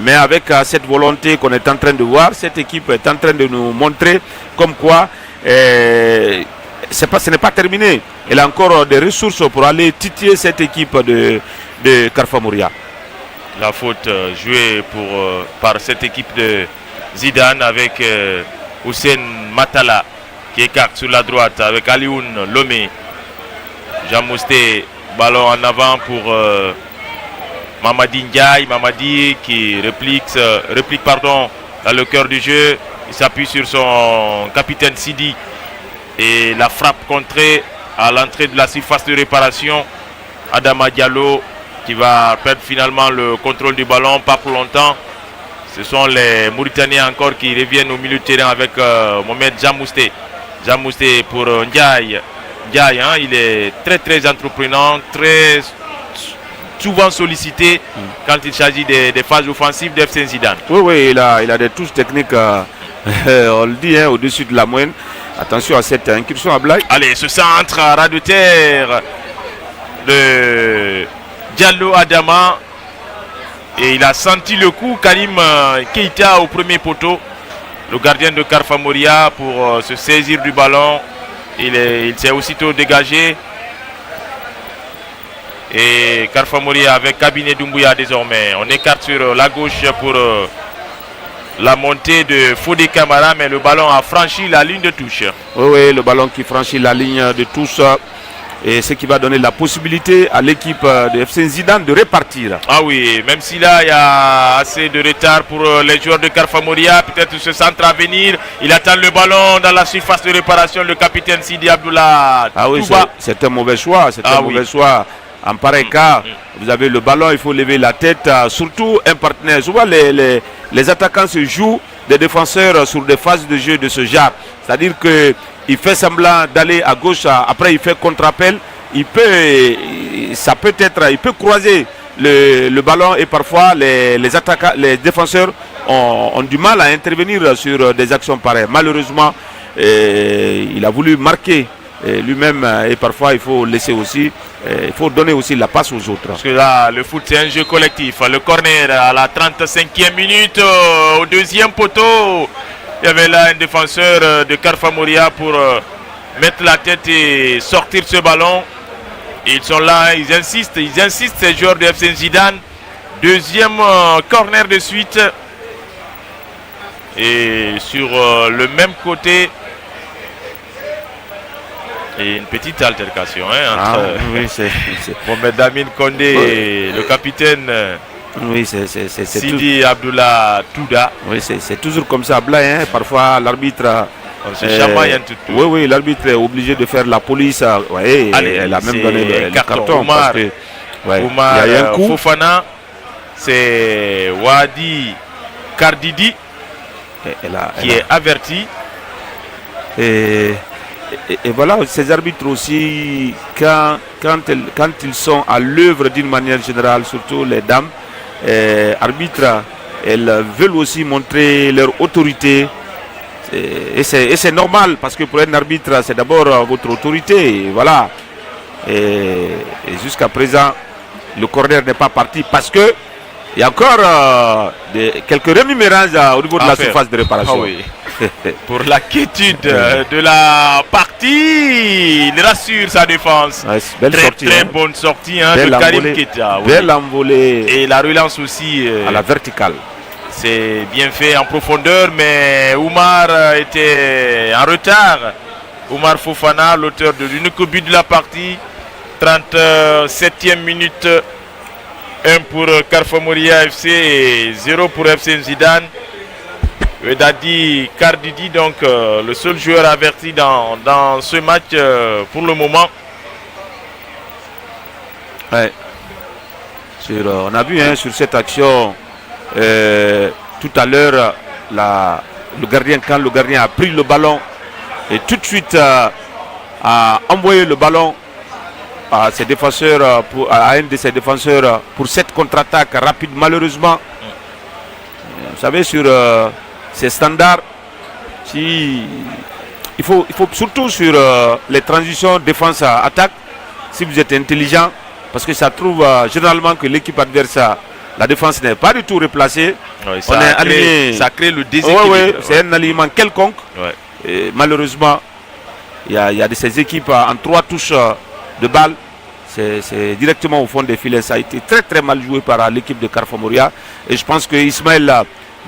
Mais avec cette volonté qu'on est en train de voir, cette équipe est en train de nous montrer comme quoi ce n'est pas terminé. Elle a encore des ressources pour aller titiller cette équipe de Carrefour Moria. La faute jouée par cette équipe de Zidane avec Hussein Matala qui écarte sur la droite avec Alioune Lomé. Jean Mousté, ballon en avant pour Mamadi Ndiaye. Mamadi qui réplique dans le cœur du jeu. Il s'appuie sur son capitaine Sidi. Et la frappe contrée à l'entrée de la surface de réparation. Adama Diallo qui va perdre finalement le contrôle du ballon, pas pour longtemps. Ce sont les Mauritaniens encore qui reviennent au milieu de terrain avec Mohamed Jean Mousté. Jean Mousté pour Ndiaye. Ndiaye, il est très très entreprenant, très souvent sollicité quand il s'agit des phases offensives d'FC Zidane. Oui, il a des touches techniques, on le dit, au-dessus de la moyenne. Attention à cette incursion à Blague. Allez, ce centre à ras de terre de Diallo Adama. Et il a senti le coup, Karim Keita au premier poteau. Le gardien de Carrefour Moria pour se saisir du ballon. Il s'est aussitôt dégagé. Et Carrefour Moria avec Cabinet Doumbouya désormais. On écarte sur la gauche pour la montée de Fodé Camara, mais le ballon a franchi la ligne de touche. Oui, le ballon qui franchit la ligne de touche. Et ce qui va donner la possibilité à l'équipe de FC Zidane de repartir. Ah oui, même si là il y a assez de retard pour les joueurs de Carrefour Moria, peut-être ce centre à venir. Il attend le ballon dans la surface de réparation, le capitaine Sidi Abdoullah. Ah oui, c'est un mauvais choix. C'est un mauvais choix. En pareil cas, vous avez le ballon, il faut lever la tête. Surtout un partenaire. Souvent les attaquants se jouent des défenseurs sur des phases de jeu de ce genre. C'est-à-dire qu'il fait semblant d'aller à gauche, après il fait contre-appel. Il peut croiser le ballon et parfois les attaquants, les défenseurs ont du mal à intervenir sur des actions pareilles. Malheureusement, il a voulu marquer lui-même et parfois il faut laisser aussi, il faut donner aussi la passe aux autres. Parce que là, le foot c'est un jeu collectif. Le corner à la 35e minute, au deuxième poteau. Il y avait là un défenseur de Carfa Moria pour mettre la tête et sortir ce ballon. Ils sont là, ils insistent ces joueurs de FC Zidane. Deuxième corner de suite. Et sur le même côté, et une petite altercation entre Mohamed Amin Kondé et le capitaine Sidi Abdullah Touda. Oui, c'est toujours comme ça, Blaye. Parfois, l'arbitre... On se chamaille un tout. Oui, l'arbitre est obligé de faire la police. Elle a même donné le carton. Oumar, parce que, Oumar il y a un coup. Fofana, c'est Wadi Kardidi qui est averti. Et voilà, ces arbitres aussi, quand ils sont à l'œuvre d'une manière générale, surtout les dames, arbitres, elles veulent aussi montrer leur autorité. Et c'est normal, parce que pour un arbitre, c'est d'abord votre autorité. Et voilà. Et jusqu'à présent, le corner n'est pas parti parce que il y a encore quelques remémorances au niveau de la surface de réparation. Ah oui. Pour la quiétude de la partie, il rassure sa défense. Ouais, belle sortie, très bonne sortie de Karim Keita. Belle envolée. Et la relance aussi à la verticale. C'est bien fait en profondeur, mais Oumar était en retard. Oumar Fofana, l'auteur de l'unique but de la partie. 37e minute. 1 pour Carfa Moria FC et 0 pour FC Zidane. Dadi Kardidi, donc le seul joueur averti dans ce match pour le moment. Ouais. On a vu sur cette action tout à l'heure, quand le gardien a pris le ballon et tout de suite a envoyé le ballon à ses défenseurs, à un de ses défenseurs pour cette contre-attaque rapide. Malheureusement, vous savez, sur ces standards, il faut surtout sur les transitions défense-attaque, si vous êtes intelligent, parce que ça trouve généralement que l'équipe adverse, la défense n'est pas du tout replacée. Ouais, ça crée le déséquilibre. C'est un alignement quelconque. Et malheureusement, il y a de ces équipes en 3 touches de balle. C'est directement au fond des filets. Ça a été très très mal joué par l'équipe de Carfa Moria. Et je pense que Ismaël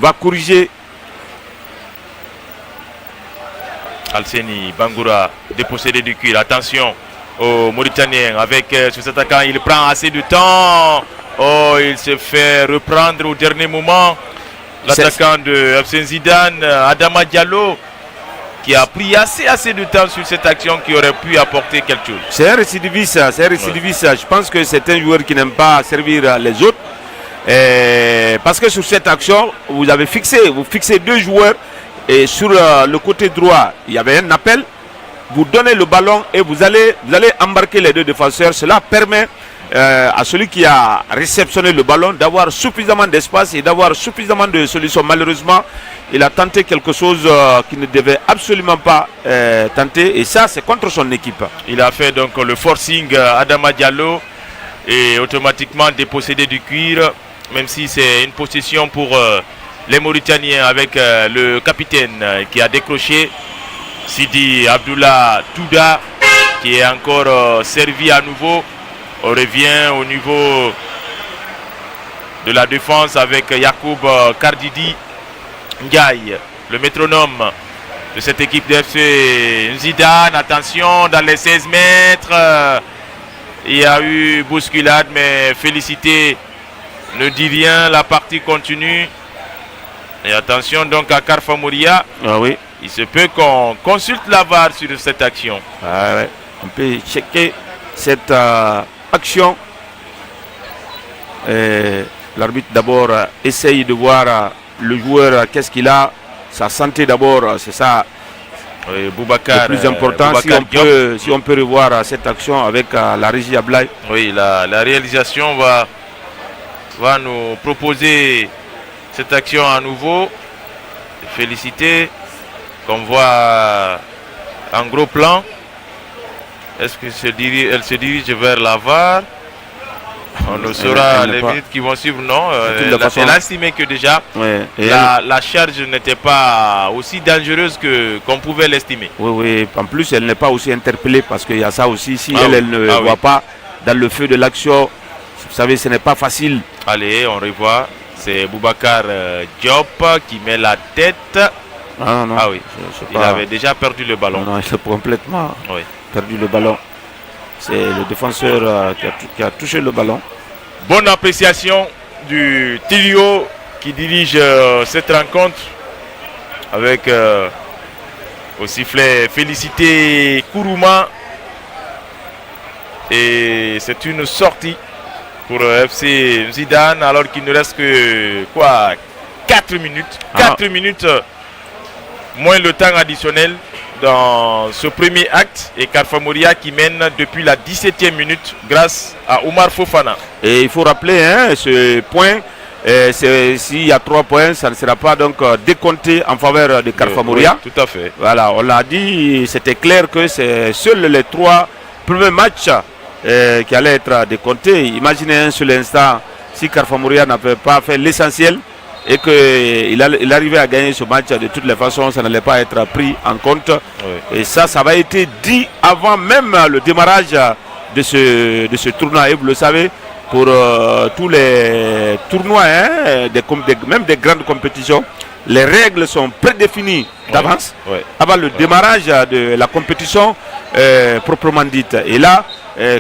va corriger. Alseni Bangoura, dépossédé du cuir. Attention aux Mauritaniens avec sur cet attaquant. Il prend assez de temps. Oh, il se fait reprendre au dernier moment. L'attaquant de FC Zidane, Adama Diallo, qui a pris assez de temps sur cette action qui aurait pu apporter quelque chose. C'est un récidiviste. Je pense que c'est un joueur qui n'aime pas servir les autres. Parce que sur cette action, vous fixez 2 joueurs. Et sur le côté droit, il y avait un appel. Vous donnez le ballon et vous allez embarquer les 2 défenseurs. Cela permet à celui qui a réceptionné le ballon d'avoir suffisamment d'espace et d'avoir suffisamment de solutions. Malheureusement, il a tenté quelque chose qu'il ne devait absolument pas tenter. Et ça, c'est contre son équipe. Il a fait donc le forcing Adama Diallo et automatiquement dépossédé du cuir. Même si c'est une possession pour les Mauritaniens avec le capitaine qui a décroché, Sidi Abdullah Touda, qui est encore servi à nouveau. On revient au niveau de la défense avec Yacoub Kardidi Ndiaye, le métronome de cette équipe de FC Zidane. Attention, dans les 16 mètres, il y a eu bousculade, mais félicité ne dit rien, la partie continue. Et attention donc à Carfa Moria. Ah oui. Il se peut qu'on consulte la VAR sur cette action. Ah ouais. On peut checker cette action. L'arbitre d'abord essaye de voir le joueur, qu'est-ce qu'il a. Sa santé d'abord, c'est ça. Oui, Boubacar, le plus important. Si on peut revoir cette action avec la régie Ablaye. Oui, la réalisation va nous proposer cette action à nouveau. Félicité, qu'on voit en gros plan. Est-ce qu'elle se dirige vers la VAR? On ne saura les minutes qui vont suivre, non. Elle a estimé que déjà la charge n'était pas aussi dangereuse qu'on pouvait l'estimer. Oui, en plus elle n'est pas aussi interpellée parce qu'il y a ça aussi. Si elle ne voit pas dans le feu de l'action, vous savez, ce n'est pas facile. Allez, on revoit. C'est Boubacar Diop qui met la tête. Non, oui, il avait déjà perdu le ballon. Non, il a complètement perdu le ballon. C'est le défenseur qui a touché le ballon. Bonne appréciation du trio qui dirige cette rencontre avec au sifflet félicité Kourouma. Et c'est une sortie pour FC Zidane alors qu'il ne reste que 4 minutes. 4 minutes moins le temps additionnel dans ce premier acte, et Carfa Moria qui mène depuis la 17e minute grâce à Oumar Fofana. Et il faut rappeler ce point, s'il y a 3 points, ça ne sera pas donc décompté en faveur de Carfa Moria. Oui, tout à fait. Voilà, on l'a dit, c'était clair que c'est seuls les 3 premiers matchs qui allaient être décomptés. Imaginez un seul instant si Carfa Moria n'avait pas fait l'essentiel et qu'il arrivait à gagner ce match, de toutes les façons, ça n'allait pas être pris en compte. Oui. Et ça va être dit avant même le démarrage de ce tournoi. Et vous le savez, pour tous les tournois, même des grandes compétitions, les règles sont prédéfinies d'avance, avant le démarrage de la compétition proprement dite. Et là,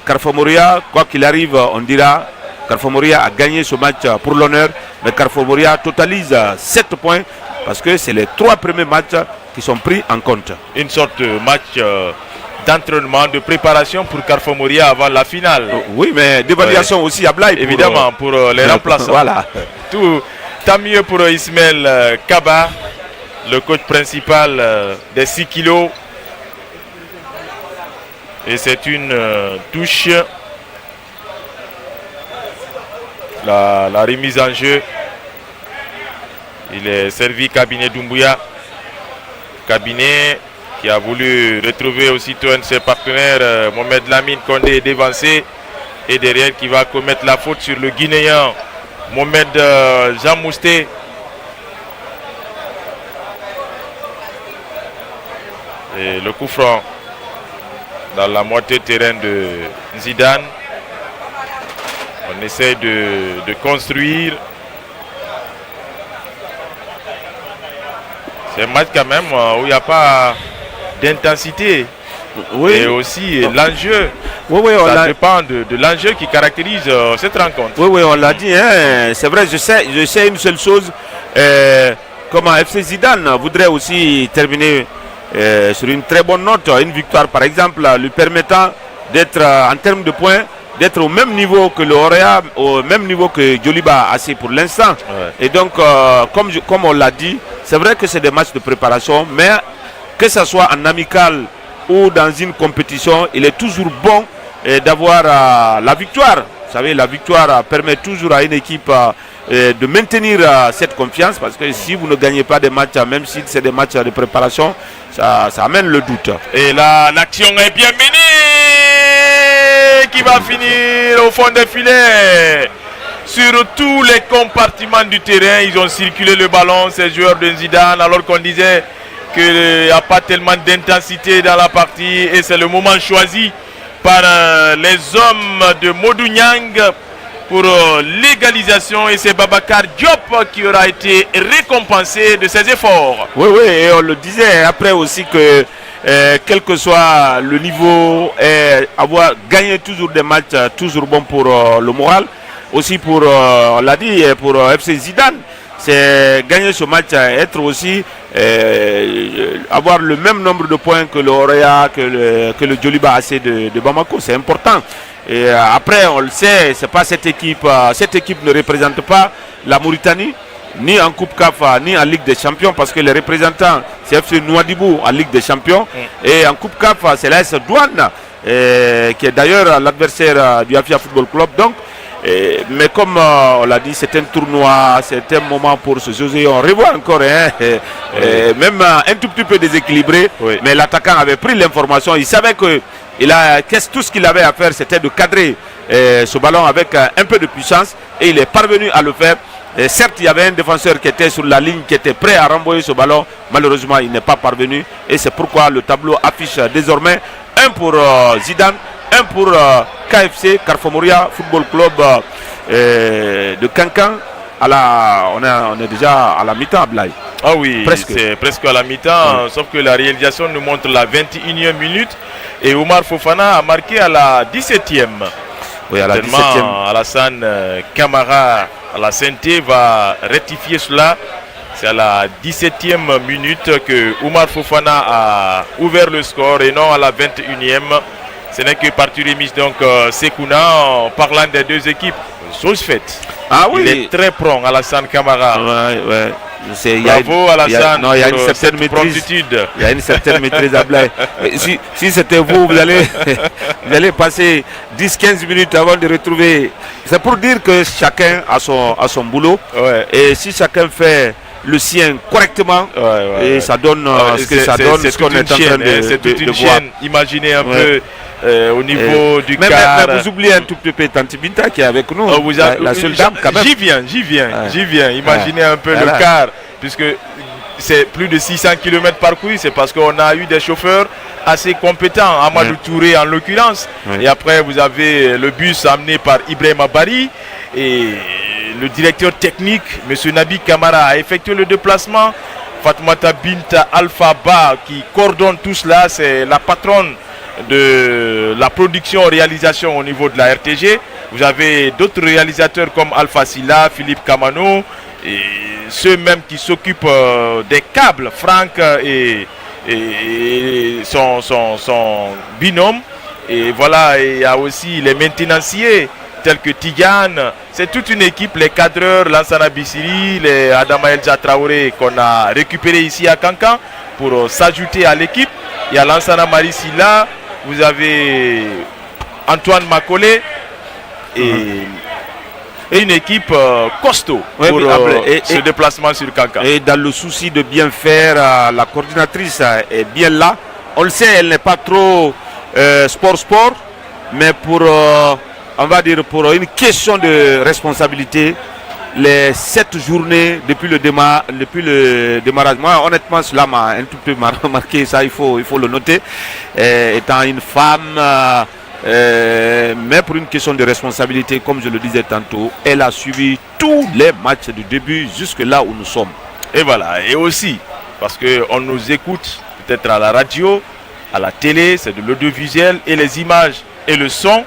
Carfa Moria, quoi qu'il arrive, on dira Carfa Moria a gagné ce match pour l'honneur, mais Carfa Moria totalise 7 points parce que c'est les 3 premiers matchs qui sont pris en compte. Une sorte de match d'entraînement, de préparation pour Carfa Moria avant la finale. Oui, mais d'évaluation aussi à Blaye. Évidemment, pour les remplaçants. Voilà. Tant mieux pour Ismaël Kaba, le coach principal des 6 kilos. Et c'est une touche. La remise en jeu. Il est servi Cabinet Doumbouya. Cabinet qui a voulu retrouver aussitôt un de ses partenaires, Mohamed Lamine Condé, dévancé. Et derrière qui va commettre la faute sur le Guinéen, Mohamed Jean Mousté. Et le coup franc dans la moitié de terrain de Zidane. On essaie de construire. C'est un match quand même où il n'y a pas d'intensité. Oui. Et aussi l'enjeu. Ça dépend de l'enjeu qui caractérise cette rencontre. Oui, on l'a dit. C'est vrai, je sais une seule chose. Comment FC Zidane voudrait aussi terminer sur une très bonne note. Une victoire, par exemple, lui permettant d'être en termes de points, d'être au même niveau que le Orea, au même niveau que Djoliba AC pour l'instant. Et donc, comme on l'a dit, c'est vrai que c'est des matchs de préparation, mais que ce soit en amical ou dans une compétition, il est toujours bon d'avoir la victoire. Vous savez, la victoire permet toujours à une équipe de maintenir cette confiance, parce que si vous ne gagnez pas des matchs, même si c'est des matchs de préparation, ça amène le doute. Et là, l'action est bien menée, qui va finir au fond des filets. Sur tous les compartiments du terrain, ils ont circulé le ballon, ces joueurs de Zidane, alors qu'on disait qu'il n'y a pas tellement d'intensité dans la partie, et c'est le moment choisi par les hommes de Modou Niang pour l'égalisation, et c'est Babacar Diop qui aura été récompensé de ses efforts. Oui, et on le disait après aussi que quel que soit le niveau, avoir gagné toujours des matchs, toujours bon pour le moral. Aussi pour, on l'a dit, pour FC Zidane, c'est gagner ce match, être aussi, avoir le même nombre de points que le Orea, que le Djoliba AC de Bamako, c'est important. Et après, on le sait, c'est pas cette équipe ne représente pas la Mauritanie, ni en Coupe CAF, ni en Ligue des Champions, parce que les représentants, c'est FC Nouadhibou en Ligue des Champions, et en Coupe CAF, c'est l'AS Douane, qui est d'ailleurs l'adversaire du Afia Football Club. Donc, mais comme on l'a dit, c'est un tournoi, c'est un moment pour se joser. On revoit encore, même un tout petit peu déséquilibré, mais l'attaquant avait pris l'information. Il savait que Tout ce qu'il avait à faire, c'était de cadrer ce ballon avec un peu de puissance. Et il est parvenu à le faire. Et certes, il y avait un défenseur qui était sur la ligne, qui était prêt à renvoyer ce ballon. Malheureusement, il n'est pas parvenu. Et c'est pourquoi le tableau affiche désormais 1 pour Zidane, 1 pour KFC, Carrefour Moria Football Club de Cancan. On est déjà à la mi-temps, Ablaye. Ah oui, c'est presque à la mi-temps, sauf que la réalisation nous montre la 21e minute et Oumar Fofana a marqué à la 17e. Oui, à la 17e. Alassane Camara à la Sainté va rectifier cela. C'est à la 17e minute que Oumar Fofana a ouvert le score et non à la 21e. Ce n'est que partie remise donc Sekouna en parlant des deux équipes. Chose faite. Ah oui. Il est très prompt, Alassane Camara. Ouais. Bravo Alassane. Il y a une certaine maîtrise. Il y a une certaine maîtrise à Blaye. Si c'était vous allez passer 10-15 minutes avant de retrouver. C'est pour dire que chacun a son boulot. Ouais. Et si chacun fait le sien correctement, et ça donne ce que ça donne, ce qu'on est en train de voir. Imaginez un peu au niveau du mais quart. Mais vous oubliez un tout petit peu Tanti Binta qui est avec nous, la seule dame quand même. J'y viens. Imaginez un peu le quart, puisque c'est plus de 600 km parcourus. C'est parce qu'on a eu des chauffeurs assez compétents, Amadou Touré en l'occurrence. Et après, vous avez le bus amené par Ibrahim Abari. Et le directeur technique, M. Nabi Kamara, a effectué le déplacement. Fatoumata Binta Alpha Ba qui coordonne tout cela, c'est la patronne de la production-réalisation au niveau de la RTG. Vous avez d'autres réalisateurs comme Alpha Silla, Philippe Kamano, et ceux même qui s'occupent des câbles, Franck et son binôme. Et voilà, il y a aussi les maintenanciers tels que Tigane. C'est toute une équipe, les cadreurs, Lansana Bissiri, les Adama Elja Traoré qu'on a récupéré ici à Cancan pour s'ajouter à l'équipe. Il y a Lansana Marisila, vous avez Antoine Macolé et une équipe costaud pour ce déplacement sur Cancan. Et dans le souci de bien faire, la coordinatrice est bien là. On le sait, elle n'est pas trop sport, mais on va dire pour une question de responsabilité, les 7 journées depuis le démarrage, moi honnêtement cela m'a un tout peu marqué, ça il faut le noter, étant une femme, mais pour une question de responsabilité, comme je le disais tantôt, elle a suivi tous les matchs du début jusque là où nous sommes. Et voilà, et aussi parce qu'on nous écoute peut-être à la radio, à la télé, c'est de l'audiovisuel et les images et le son.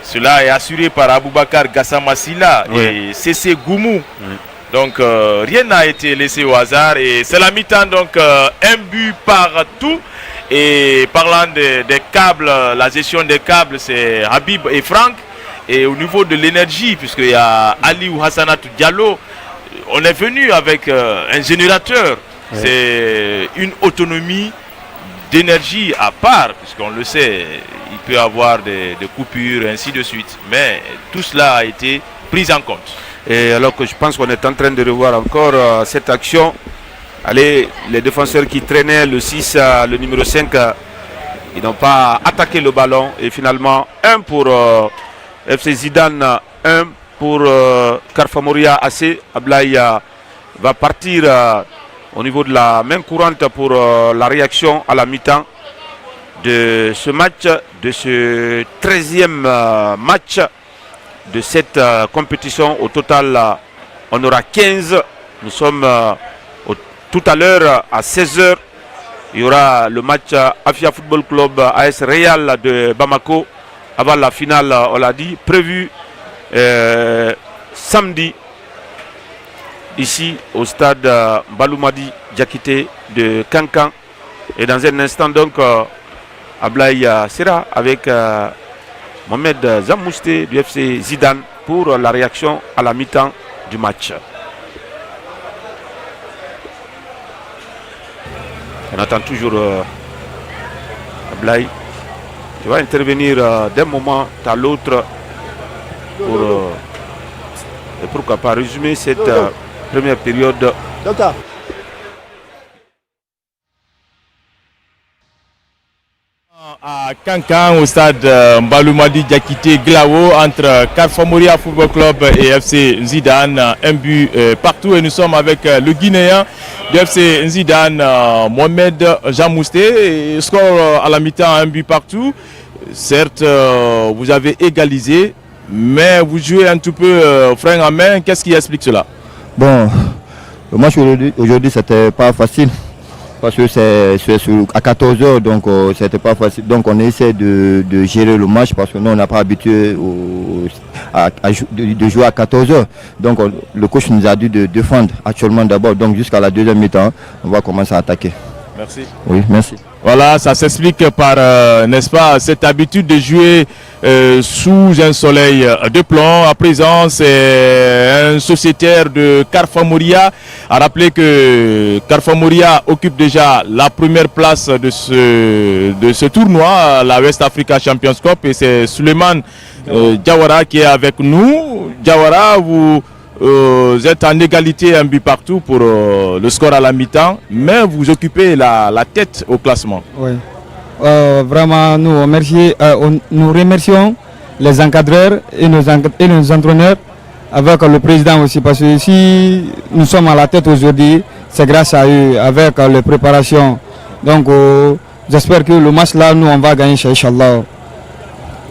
Cela est assuré par Aboubakar Gassama-Silla et CC Goumou. Donc rien n'a été laissé au hasard et c'est la mi-temps, donc un but partout. Et parlant des câbles, la gestion des câbles, c'est Habib et Franck. Et au niveau de l'énergie, puisqu'il y a Ali ou Hassanatou Diallo, on est venu avec un générateur. C'est une autonomie d'énergie à part, puisqu'on le sait, il peut y avoir des coupures, ainsi de suite. Mais tout cela a été pris en compte. Et alors que je pense qu'on est en train de revoir encore cette action. Allez, les défenseurs qui traînaient le 6, le numéro 5, ils n'ont pas attaqué le ballon. Et finalement, 1 pour FC Zidane, 1 pour Carrefour Moria AC. Ablaye va partir au niveau de la main courante pour la réaction à la mi-temps de ce match, de ce 13e match de cette compétition. Au total, on aura 15. Nous sommes tout à l'heure à 16h. Il y aura le match Afia Football Club AS Real de Bamako avant la finale, on l'a dit, prévu samedi ici au stade Baloumadi Diakité de Cancan. Et dans un instant donc Ablaye sera avec Mohamed Zamousté du FC Zidane pour la réaction à la mi-temps du match. On attend toujours Ablaye qui va intervenir d'un moment à l'autre pour et pourquoi pas résumer cette première période. À Kankan, au stade Mbaloumadi Diakité Glao, entre Carrefour Moria Football Club et FC Zidane, un but partout. Et nous sommes avec le Guinéen du FC Zidane, Mohamed Jamousté. Score à la mi-temps, un but partout. Certes, vous avez égalisé, mais vous jouez un tout peu frein à main. Qu'est-ce qui explique cela? Bon, le match aujourd'hui c'était pas facile. Parce que c'est à 14h, donc c'était pas facile. Donc on essaie de gérer le match parce que nous on n'a pas habitué de jouer à 14h. Donc le coach nous a dit de défendre actuellement d'abord. Donc jusqu'à la deuxième mi-temps, on va commencer à attaquer. Merci. Oui, merci. Voilà, ça s'explique par, n'est-ce pas, cette habitude de jouer sous un soleil de plomb. À présent, c'est un sociétaire de Carrefour Moria. A rappelé que Carrefour Moria occupe déjà la première place de ce tournoi, la West Africa Champions Cup. Et c'est Suleiman Diawara qui est avec nous. Diawara, vous êtes en égalité un but partout pour le score à la mi-temps, mais vous occupez la tête au classement. Oui. Vraiment, nous remercions les encadreurs et nos entraîneurs, avec le président aussi, parce que si nous sommes à la tête aujourd'hui, c'est grâce à eux, avec les préparations. Donc, j'espère que le match là, nous, on va gagner, Inch'Allah.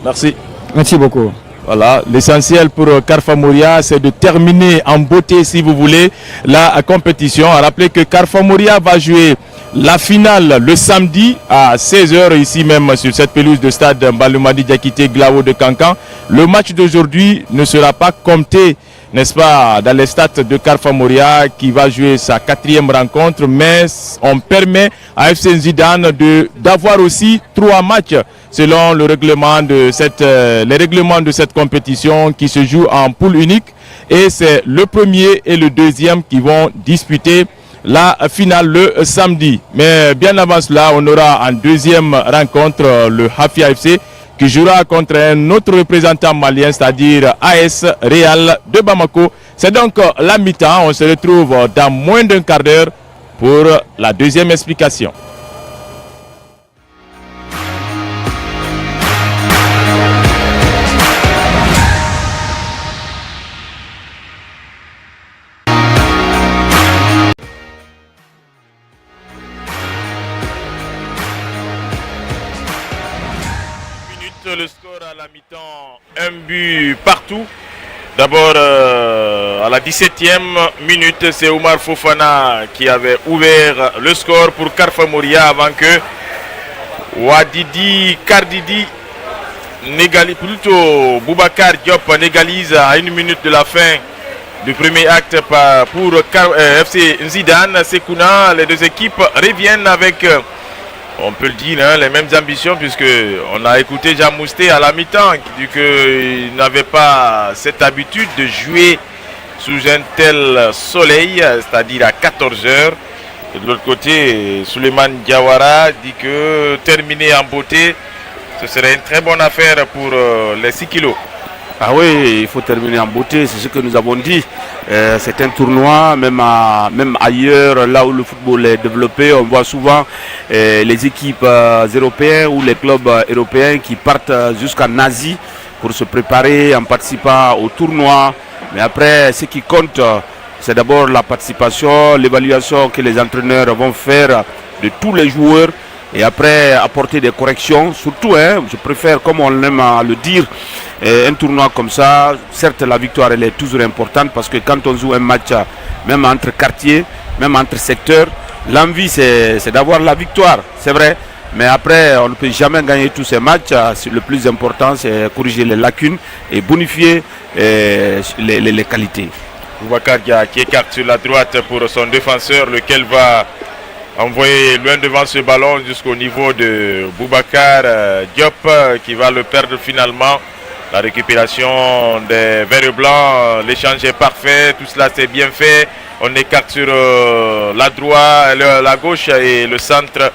Merci. Merci beaucoup. Voilà, l'essentiel pour Carrefour Moria, c'est de terminer en beauté, si vous voulez, la compétition. À rappeler que Carrefour Moria va jouer la finale le samedi à 16h, ici même sur cette pelouse de stade Mbaloumadi Diakité Glao de Kankan. Le match d'aujourd'hui ne sera pas compté, n'est-ce pas, dans les stats de Carrefour Moria qui va jouer sa 4e rencontre, mais on permet à FC Zidane d'avoir aussi 3 matchs selon le règlement de les règlements de cette compétition qui se joue en poule unique. Et c'est le premier et le deuxième qui vont disputer la finale le samedi. Mais bien avant cela, on aura en deuxième rencontre le Hafia FC qui jouera contre un autre représentant malien, c'est-à-dire AS Real de Bamako. C'est donc la mi-temps. On se retrouve dans moins d'un quart d'heure pour la deuxième explication. Le score à la mi-temps, un but partout. D'abord à la 17e minute, c'est Oumar Fofana qui avait ouvert le score pour Carrefour Moria avant que Wadidi Kardidi Boubacar Diop n'égalise à 1 minute de la fin du premier acte pour FC Zidane. Sekouna, les deux équipes reviennent avec, on peut le dire, les mêmes ambitions, puisque on a écouté Jamousté à la mi-temps qui dit qu'il n'avait pas cette habitude de jouer sous un tel soleil, c'est-à-dire à 14h. Et de l'autre côté, Suleiman Diawara dit que terminer en beauté, ce serait une très bonne affaire pour les 6 kilos. Ah oui, il faut terminer en beauté, c'est ce que nous avons dit. C'est un tournoi, même ailleurs, là où le football est développé, on voit souvent les équipes européennes ou les clubs européens qui partent jusqu'en Asie pour se préparer en participant au tournoi. Mais après, ce qui compte, c'est d'abord la participation, l'évaluation que les entraîneurs vont faire de tous les joueurs. Et après apporter des corrections, surtout, je préfère, comme on aime à le dire, un tournoi comme ça, certes la victoire elle est toujours importante parce que quand on joue un match, même entre quartiers, même entre secteurs, l'envie c'est d'avoir la victoire, c'est vrai. Mais après, on ne peut jamais gagner tous ces matchs. Le plus important, c'est corriger les lacunes et bonifier les qualités. Boubacar qui écarte sur la droite pour son défenseur, lequel va envoyer loin devant ce ballon jusqu'au niveau de Boubacar Diop qui va le perdre finalement. La récupération des verts et blancs, l'échange est parfait, tout cela c'est bien fait. On écarte sur la droite, la gauche et le centre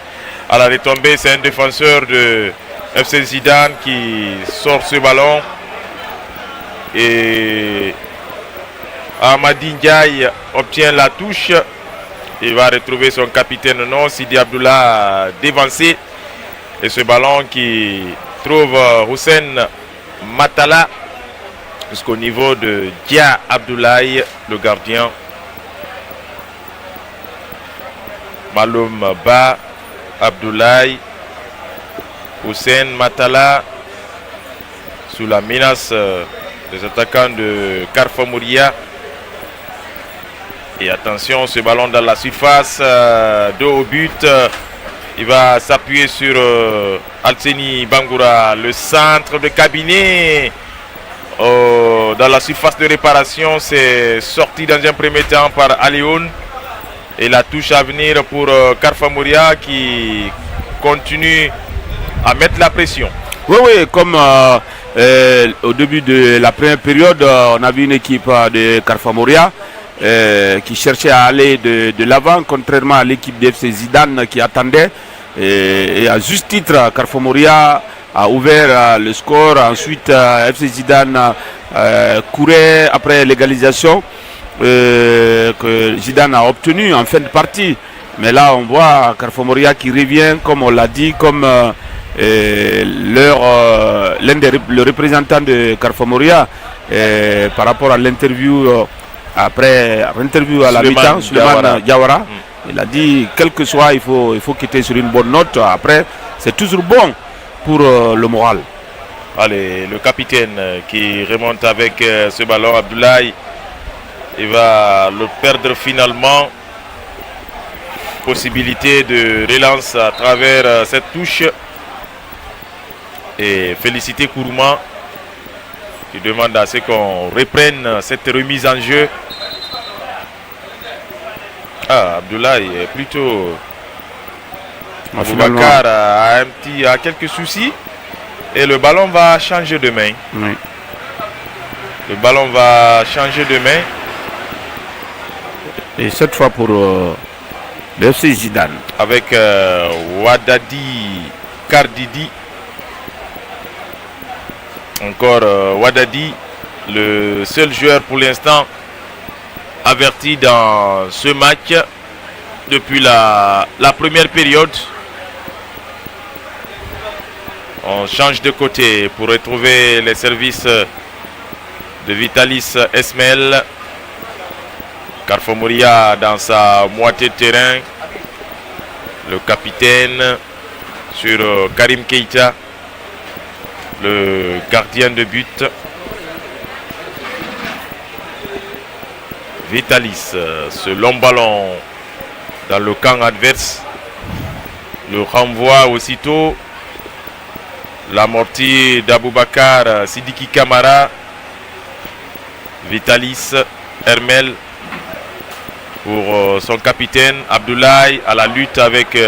à la retombée. C'est un défenseur de FC Zidane qui sort ce ballon. Et Amadi Ndiaye obtient la touche. Il va retrouver son capitaine, non, Sidi Abdullah dévancé. Et ce ballon qui trouve Hussein Matala jusqu'au niveau de Dia Abdoulaye, le gardien. Maloum Ba, Abdoulaye, Hussein Matala, sous la menace des attaquants de Carfa Mouria. Et attention, ce ballon dans la surface, dos au but. Il va s'appuyer sur Alseni Bangoura, le centre de cabinet. Dans la surface de réparation, c'est sorti dans un premier temps par Alioun. Et la touche à venir pour Carfa Mouria qui continue à mettre la pression. Oui, comme au début de la première période, on a vu une équipe de Carfa Mouria qui cherchait à aller de l'avant, contrairement à l'équipe de FC Zidane qui attendait. Et à juste titre, Carfa Mouria a ouvert le score. Ensuite, FC Zidane courait après l'égalisation que Zidane a obtenue en fin de partie. Mais là, on voit Carfa Mouria qui revient, comme on l'a dit, comme le représentant de Carfa Mouria par rapport à l'interview après l'interview à la mi-temps, Souleymane Diawara. Il a dit, quel que soit, il faut quitter sur une bonne note. Après, c'est toujours bon pour le moral. Allez, le capitaine qui remonte avec ce ballon, Abdoulaye, il va le perdre finalement. Possibilité de relance à travers cette touche. Et féliciter Kourouma qui demande à ce qu'on reprenne cette remise en jeu. Abdoulaye est plutôt... Aboubacar a quelques soucis. Et le ballon va changer de main. Oui. Le ballon va changer de main. Et cette fois pour le FC Zidane. Avec Wadadi Kardidi. Encore Wadadi, le seul joueur pour l'instant averti dans ce match depuis la première période. On change de côté pour retrouver les services de Vitalis Esmel. Carfa Mouria dans sa moitié de terrain. Le capitaine sur Karim Keita, le gardien de but. Vitalis, ce long ballon dans le camp adverse. Le renvoi aussitôt. L'amorti d'Aboubacar, Sidiki Kamara. Vitalis, Hermel pour son capitaine. Abdoulaye à la lutte avec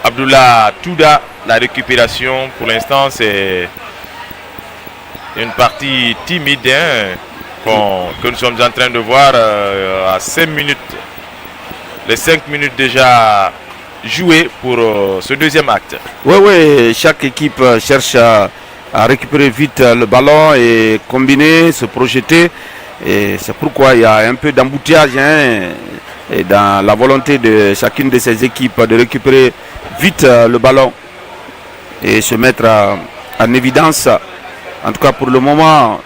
Abdullah Touda. La récupération pour l'instant c'est une partie timide que nous sommes en train de voir à 5 minutes. Les 5 minutes déjà jouées pour ce deuxième acte. Oui, chaque équipe cherche à récupérer vite le ballon et combiner, se projeter. Et c'est pourquoi il y a un peu d'embouteillage et dans la volonté de chacune de ces équipes de récupérer vite le ballon et se mettre en évidence. En tout cas pour le moment,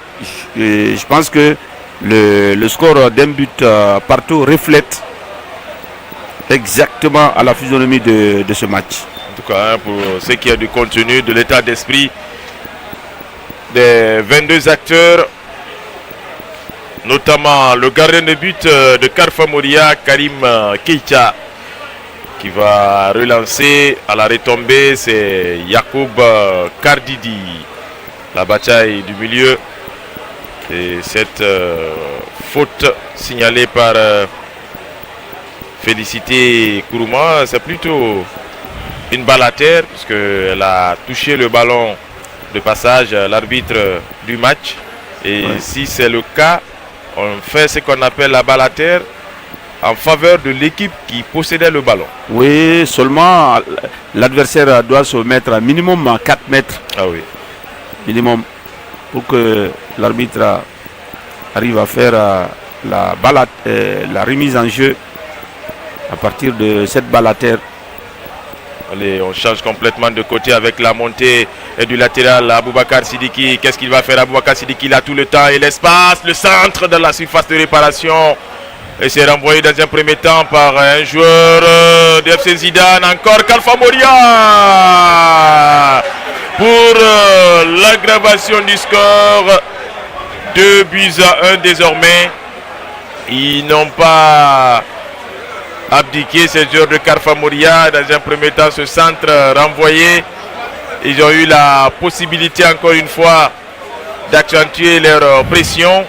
je pense que le score d'un but partout reflète exactement à la physionomie de ce match. En tout cas, pour ce qui est du contenu, de l'état d'esprit des 22 acteurs, notamment le gardien de but de Carfa Mouria, Karim Keita, qui va relancer à la retombée, c'est Yacoub Kardidi. La bataille du milieu. Et cette faute signalée par Félicité Kourouma, c'est plutôt une balle à terre, puisqu'elle a touché le ballon de passage, l'arbitre du match. Et si c'est le cas, on fait ce qu'on appelle la balle à terre en faveur de l'équipe qui possédait le ballon. Oui, seulement l'adversaire doit se mettre à minimum à 4 mètres. Ah oui. Minimum, pour que l'arbitre arrive à faire la remise en jeu à partir de cette balle à terre. Allez, on change complètement de côté avec la montée du latéral Aboubacar Sidiki. Qu'est-ce qu'il va faire? Aboubacar Sidiki, il a tout le temps et l'espace, le centre de la surface de réparation. Et c'est renvoyé dans un premier temps par un joueur de FC Zidane. Encore Kalfa Moria pour l'aggravation du score. 2-1 désormais. Ils n'ont pas abdiqué ces joueurs de Kalfa Moria. Dans un premier temps, ce centre renvoyé. Ils ont eu la possibilité encore une fois d'accentuer leur pression.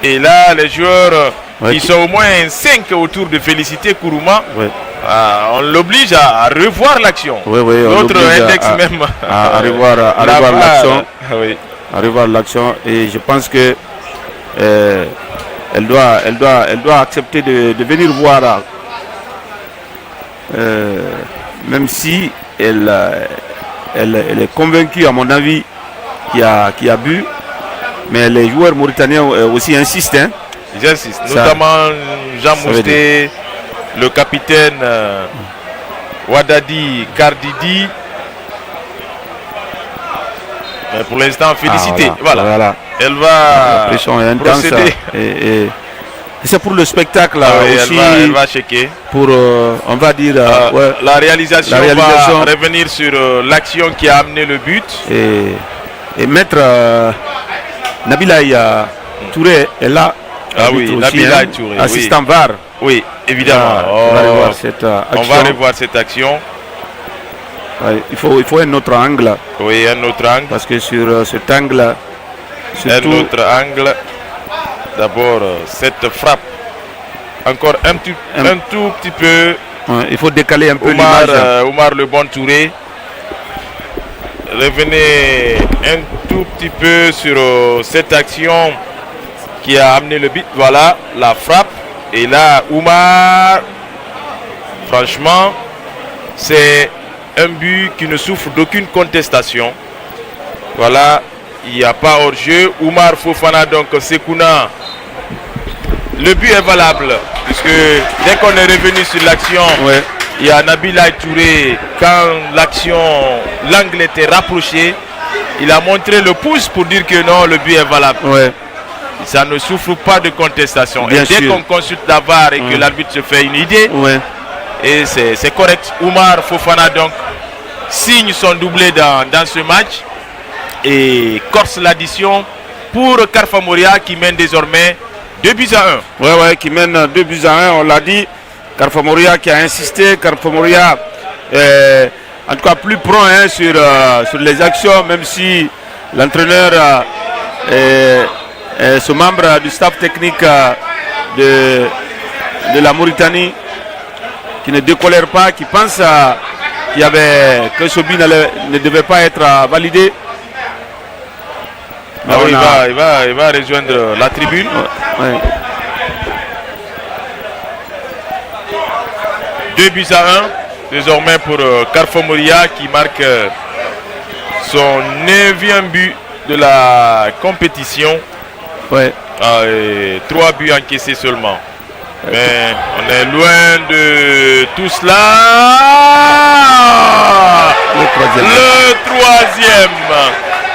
Et là, les joueurs, ils sont au moins 5 autour de féliciter Kourouma. On l'oblige à revoir l'action. L'autre index même à revoir l'action. À revoir l'action. Et je pense que elle doit accepter de venir voir. Même si elle est convaincue, à mon avis, qu'il y a but. Mais les joueurs mauritaniens aussi insistent. Hein. Ils insistent, notamment Jean Mousté, le capitaine Ouadadi Kardidi. Mais pour l'instant, félicité. Voilà. Elle va procéder. Et c'est pour le spectacle aussi. Elle va checker. Pour, on va dire, la réalisation va revenir sur l'action qui a amené le but. Et mettre Nabila Touré est là. Ah oui, Nabila Touré. Assistant VAR. Oui, évidemment. On va revoir cette action. On va revoir cette action. Il faut un autre angle. Oui, un autre angle. Parce que sur cet angle... Un autre angle. D'abord, cette frappe. Encore un tout petit peu. Il faut décaler un peu l'image. Oumar Le Bon Touré. Revenez un tout petit peu sur cette action qui a amené le but. Voilà, la frappe. Et là, Oumar, franchement, c'est un but qui ne souffre d'aucune contestation. Voilà, il n'y a pas hors-jeu. Oumar Fofana, donc Sekouna. Le but est valable, puisque dès qu'on est revenu sur l'action, il y a Nabila Touré, quand l'angle était rapproché, il a montré le pouce pour dire que non, le but est valable. Ça ne souffre pas de contestation. Et dès qu'on consulte la VAR et que l'arbitre se fait une idée, et c'est correct. Oumar Fofana donc signe son doublé dans ce match et corse l'addition pour Kalfa Moria qui mène désormais 2-1. Qui mène 2-1, on l'a dit. Kalfa Moria qui a insisté. Kalfa Moria en tout cas plus prompt sur les actions, même si l'entraîneur ce membre du staff technique de la Mauritanie qui ne décolère pas, qui pense que ce but ne devait pas être validé. Il va rejoindre la tribune. 2-1 désormais pour Kalfa Moria qui marque son 9e but de la compétition. 3 buts encaissés seulement. Mais on est loin de tout cela. Le troisième.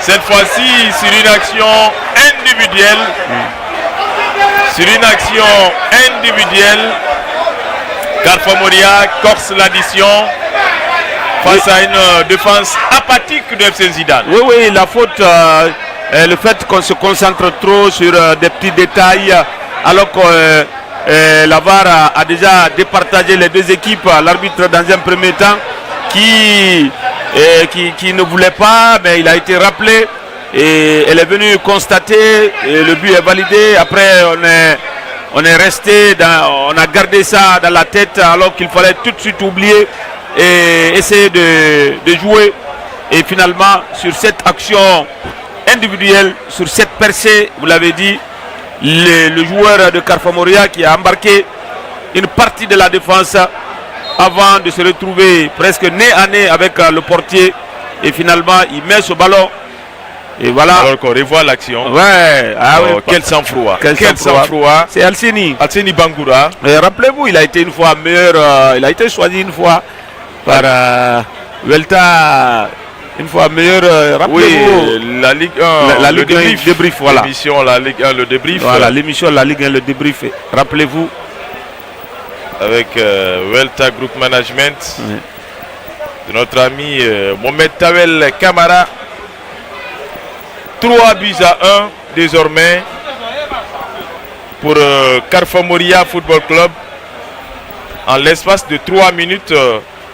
Cette fois-ci sur une action individuelle. Kalfa Moria corse l'addition face à une défense apathique de FC Zidane. Oui, la faute, le fait qu'on se concentre trop sur des petits détails, alors que la VAR a déjà départagé les deux équipes. L'arbitre dans un premier temps qui ne voulait pas, mais il a été rappelé et elle est venue constater et le but est validé. Après on est resté, on a gardé ça dans la tête alors qu'il fallait tout de suite oublier et essayer de jouer. Et finalement sur cette action individuelle, sur cette percée, vous l'avez dit, le joueur de Kalfa Moria qui a embarqué une partie de la défense avant de se retrouver presque nez à nez avec le portier, et finalement il met ce ballon et voilà. Alors qu'on revoit l'action. Quel sang-froid. C'est Alseni Bangoura. Rappelez-vous, il a été une fois meilleur, il a été choisi une fois par Welta, une fois meilleur. Rappelez-vous, oui, la Ligue 1, la Ligue 1 débrief, voilà. L'émission, la Ligue 1, le débrief. Voilà, l'émission La Ligue 1, le débrief. Rappelez-vous. Avec Welta Group Management, Oui. de notre ami Mohamed Tawel Kamara. 3 buts à 1 désormais pour Carfa Moria Football Club. En l'espace de 3 minutes,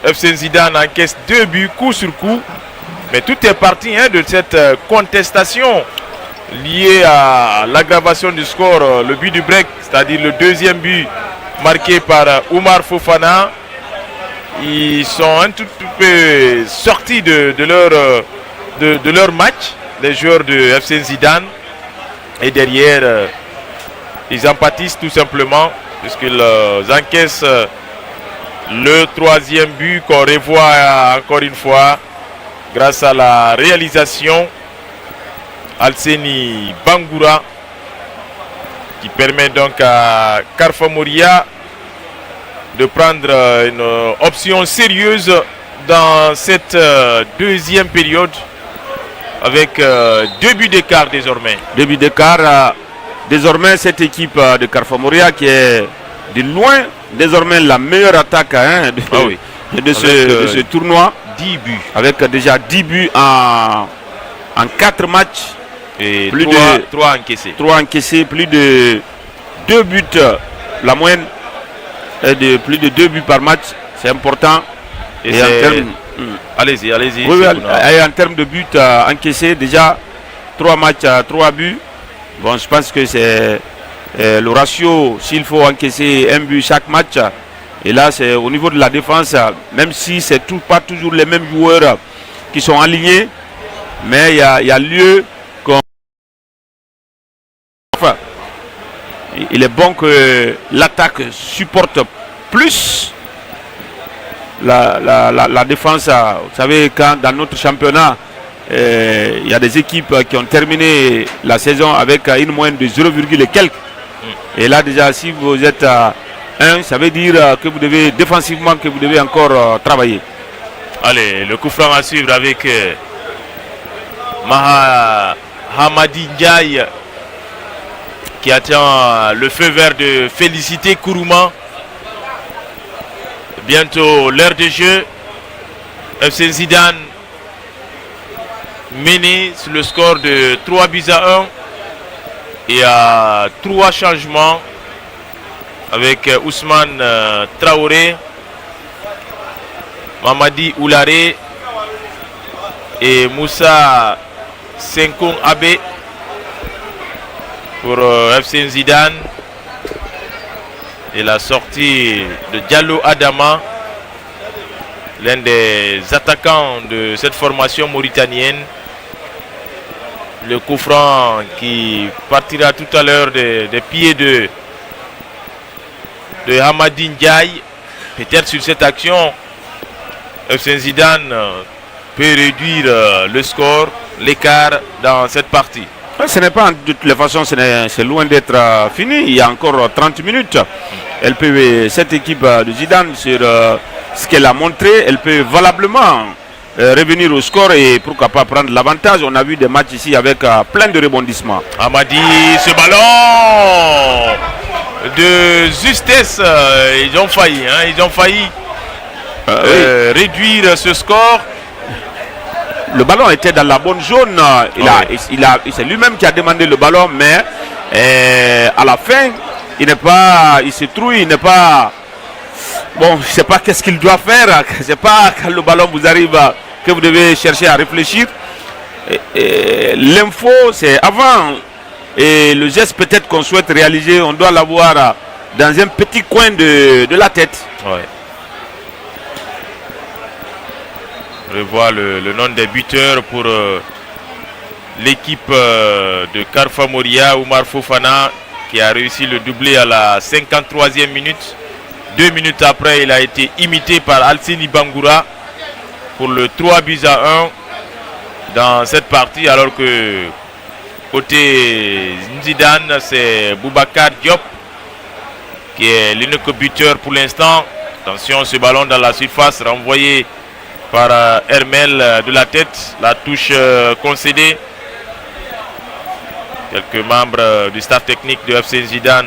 FC Zidane encaisse 2 buts coup sur coup. Mais tout est parti de cette contestation liée à l'aggravation du score, le but du break, c'est-à-dire le deuxième but marqué par Oumar Fofana. Ils sont un tout peu sortis de leur match, les joueurs de FC Zidane. Et derrière, ils en pâtissent tout simplement, puisqu'ils encaissent le 3e but qu'on revoit encore une fois grâce à la réalisation Alseni Bangoura, qui permet donc à Carfa Moria de prendre une option sérieuse dans cette deuxième période avec 2 buts d'écart désormais. 2 buts d'écart. Désormais, cette équipe de Carfa Moria qui est de loin désormais la meilleure attaque de ce tournoi. 10 buts. Avec déjà 10 buts en 4 matchs. Et plus 3 encaissés. 3 encaissés, plus de 2 buts. La moyenne est de plus de 2 buts par match. C'est important. Et en termes, allez-y. oui, en termes de buts encaissés, déjà 3 matchs à 3 buts. Bon, je pense que c'est le ratio, s'il faut encaisser un but chaque match. Et là, c'est au niveau de la défense, même si ce n'est pas toujours les mêmes joueurs qui sont alignés, mais il y a lieu qu'on... Enfin, il est bon que l'attaque supporte plus la défense. Vous savez, quand dans notre championnat, il y a des équipes qui ont terminé la saison avec une moyenne de 0, et quelques. Et là, déjà, si vous êtes à 1, ça veut dire que vous devez défensivement, que vous devez encore travailler. Allez, le coup franc à suivre avec Hamadi Ndiaye qui attend le feu vert de Félicité Kourouma. Bientôt l'heure de jeu. FC Zidane mené sur le score de 3 buts à 1 et à 3 changements avec Ousmane Traoré, Mamadi Oularé et Moussa Senkong Abe pour FC Zidane, et la sortie de Diallo Adama, l'un des attaquants de cette formation mauritanienne. Le coup franc qui partira tout à l'heure des pieds de Hamadi Ndiaye. Peut-être sur cette action, FC Zidane peut réduire le score, l'écart dans cette partie. Ce n'est pas, de toutes les façons, c'est loin d'être fini. Il y a encore 30 minutes. Cette équipe de Zidane, sur ce qu'elle a montré, elle peut valablement revenir au score et pourquoi pas prendre l'avantage. On a vu des matchs ici avec plein de rebondissements. Hamadi, ce ballon de justesse, ils ont failli réduire ce score. Le ballon était dans la bonne zone. C'est lui-même qui a demandé le ballon, mais à la fin, il se trouve, il n'est pas... Bon, je ne sais pas qu'est-ce qu'il doit faire. C'est pas quand le ballon vous arrive que vous devez chercher à réfléchir. L'info, c'est avant. Et le geste peut-être qu'on souhaite réaliser, on doit l'avoir dans un petit coin de la tête. Ouais. Revois le nom des buteurs pour l'équipe de Carfa Moria, Oumar Fofana, qui a réussi le doublé à la 53e minute. 2 minutes après, il a été imité par Alseni Bangoura pour le 3 buts à 1 dans cette partie, alors que côté Zidane, c'est Boubacar Diop qui est l'unique buteur pour l'instant. Attention, ce ballon dans la surface renvoyé par Hermel de la tête. La touche concédée. Quelques membres du staff technique de FC Zidane,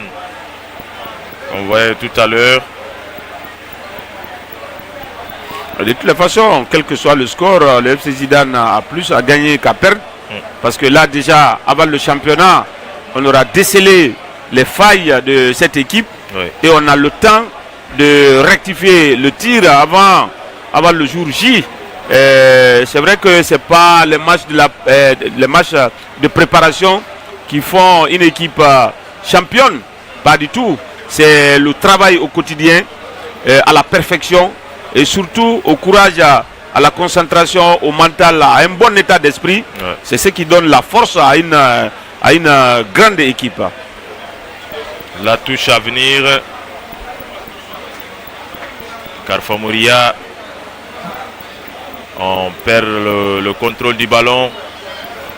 on voyait tout à l'heure. De toutes les façons, quel que soit le score, le FC Zidane a plus à gagner qu'à perdre. Parce que là, déjà, avant le championnat, on aura décelé les failles de cette équipe. Oui. Et on a le temps de rectifier le tir avant le jour J. C'est vrai que ce n'est pas les matchs de préparation qui font une équipe championne. Pas du tout. C'est le travail au quotidien, à la perfection et surtout au courage, à la concentration, au mental, à un bon état d'esprit. Ouais. C'est ce qui donne la force à une grande équipe. La touche à venir. Carfa Mouria. On perd le contrôle du ballon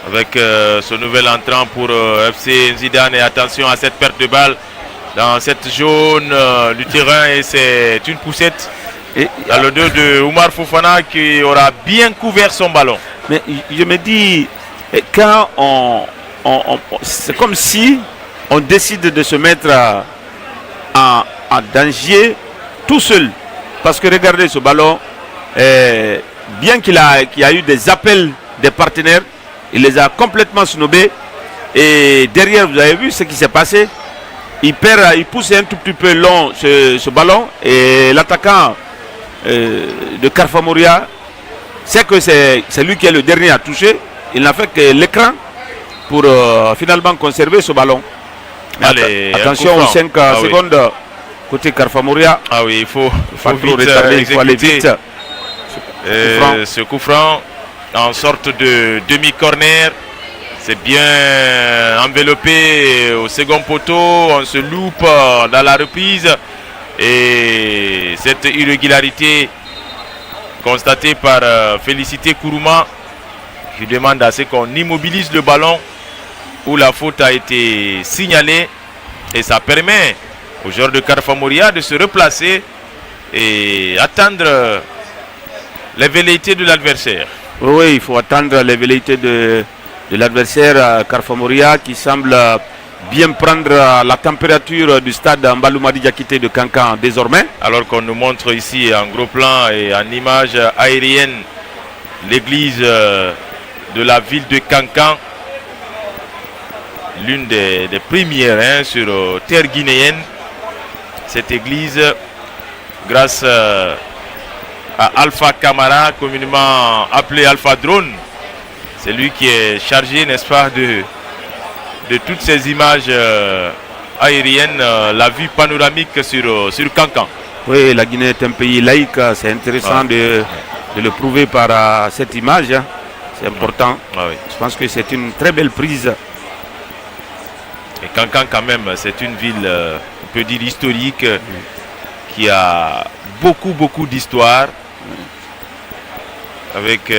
avec ce nouvel entrant pour FC Zidane. Et attention à cette perte de balle dans cette zone du terrain. Et c'est une poussette. Et dans le dos de Oumar Fofana qui aura bien couvert son ballon. Mais je me dis, quand c'est comme si on décide de se mettre en danger tout seul. Parce que regardez ce ballon, bien qu'il y a eu des appels des partenaires, il les a complètement snobés. Et derrière, vous avez vu ce qui s'est passé. Il pousse un tout petit peu long ce ballon. Et l'attaquant de Carfa Mouria, c'est que c'est lui qui est le dernier à toucher. Il n'a fait que l'écran pour finalement conserver ce ballon. Allez, attention aux 5 secondes côté Carfa Mouria. Ah oui, il faut vite retarder, il faut aller vite. Ce coup franc en sorte de demi-corner. C'est bien enveloppé au second poteau. On se loupe dans la reprise. Et cette irrégularité constatée par Félicité Kourouma, qui demande à ce qu'on immobilise le ballon où la faute a été signalée. Et ça permet au joueur de Carfa Mouria de se replacer et attendre les velléités de l'adversaire. Oui, il faut attendre les velléités de l'adversaire Carfa Mouria qui semble bien prendre la température du stade Mbaloumadi Diakité de Kankan désormais. Alors qu'on nous montre ici en gros plan et en image aérienne l'église de la ville de Kankan, l'une des premières sur terre guinéenne. Cette église, grâce à Alpha Camara, communément appelé Alpha Drone, c'est lui qui est chargé, n'est-ce pas, de toutes ces images aériennes, la vue panoramique sur Kankan. Oui, la Guinée est un pays laïque, c'est intéressant de le prouver par cette image, hein. C'est important. Oui. Je pense que c'est une très belle prise. Et Kankan quand même, c'est une ville, on peut dire historique, qui a beaucoup d'histoire, avec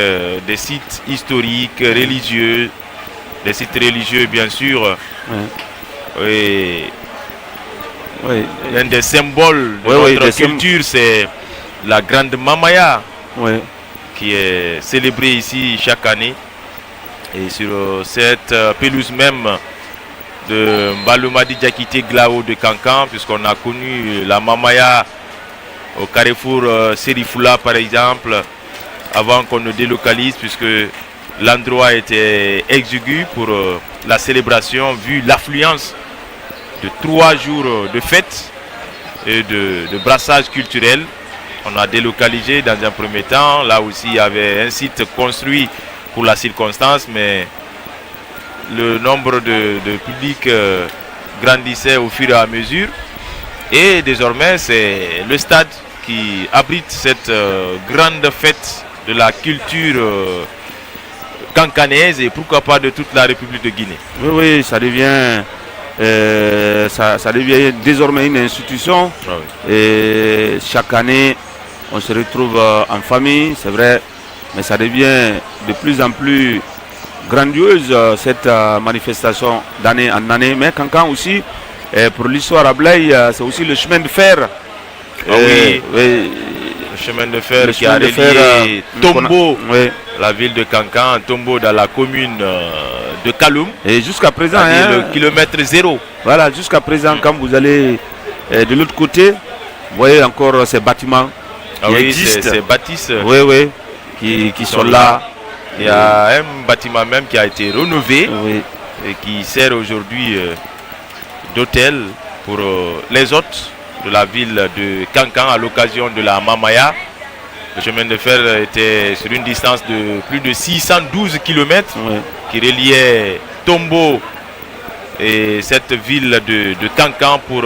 des sites historiques, religieux, des sites religieux bien sûr. Oui. Un des symboles de notre culture, c'est la grande Mamaya, qui est célébrée ici chaque année. Et sur cette pelouse même de Mbaloumadi Diakité Glao de Kankan, puisqu'on a connu la Mamaya au carrefour Serifula par exemple, avant qu'on ne délocalise, puisque l'endroit était exigu pour la célébration, vu l'affluence de 3 jours de fête et de brassage culturel. On a délocalisé dans un premier temps. Là aussi, il y avait un site construit pour la circonstance, mais le nombre de public grandissait au fur et à mesure. Et désormais, c'est le stade qui abrite cette grande fête de la culture kankanaise et pourquoi pas de toute la République de Guinée. Oui, ça devient désormais une institution. Et chaque année, on se retrouve en famille, c'est vrai, mais ça devient de plus en plus grandiose cette manifestation d'année en année. Mais Kankan aussi, pour l'histoire à Blaye, c'est aussi le chemin de fer Oui. Oui. Le chemin de fer Le qui a chemin de relié fer, Tombo, oui. la ville de Kankan, Tombo dans la commune de Kaloum. Et jusqu'à présent, C'est-à-dire hein, le kilomètre 0. voilà, jusqu'à présent, quand vous allez de l'autre côté, vous voyez encore ces bâtiments Ah qui oui, existent. c'est bâtisses Oui, oui, qui sont là. Il y a un bâtiment même qui a été rénové Oui. et qui sert aujourd'hui d'hôtel pour les hôtes de la ville de Kankan à l'occasion de la Mamaya. Le chemin de fer était sur une distance de plus de 612 km Oui. qui reliait Tombo et cette ville de Kankan pour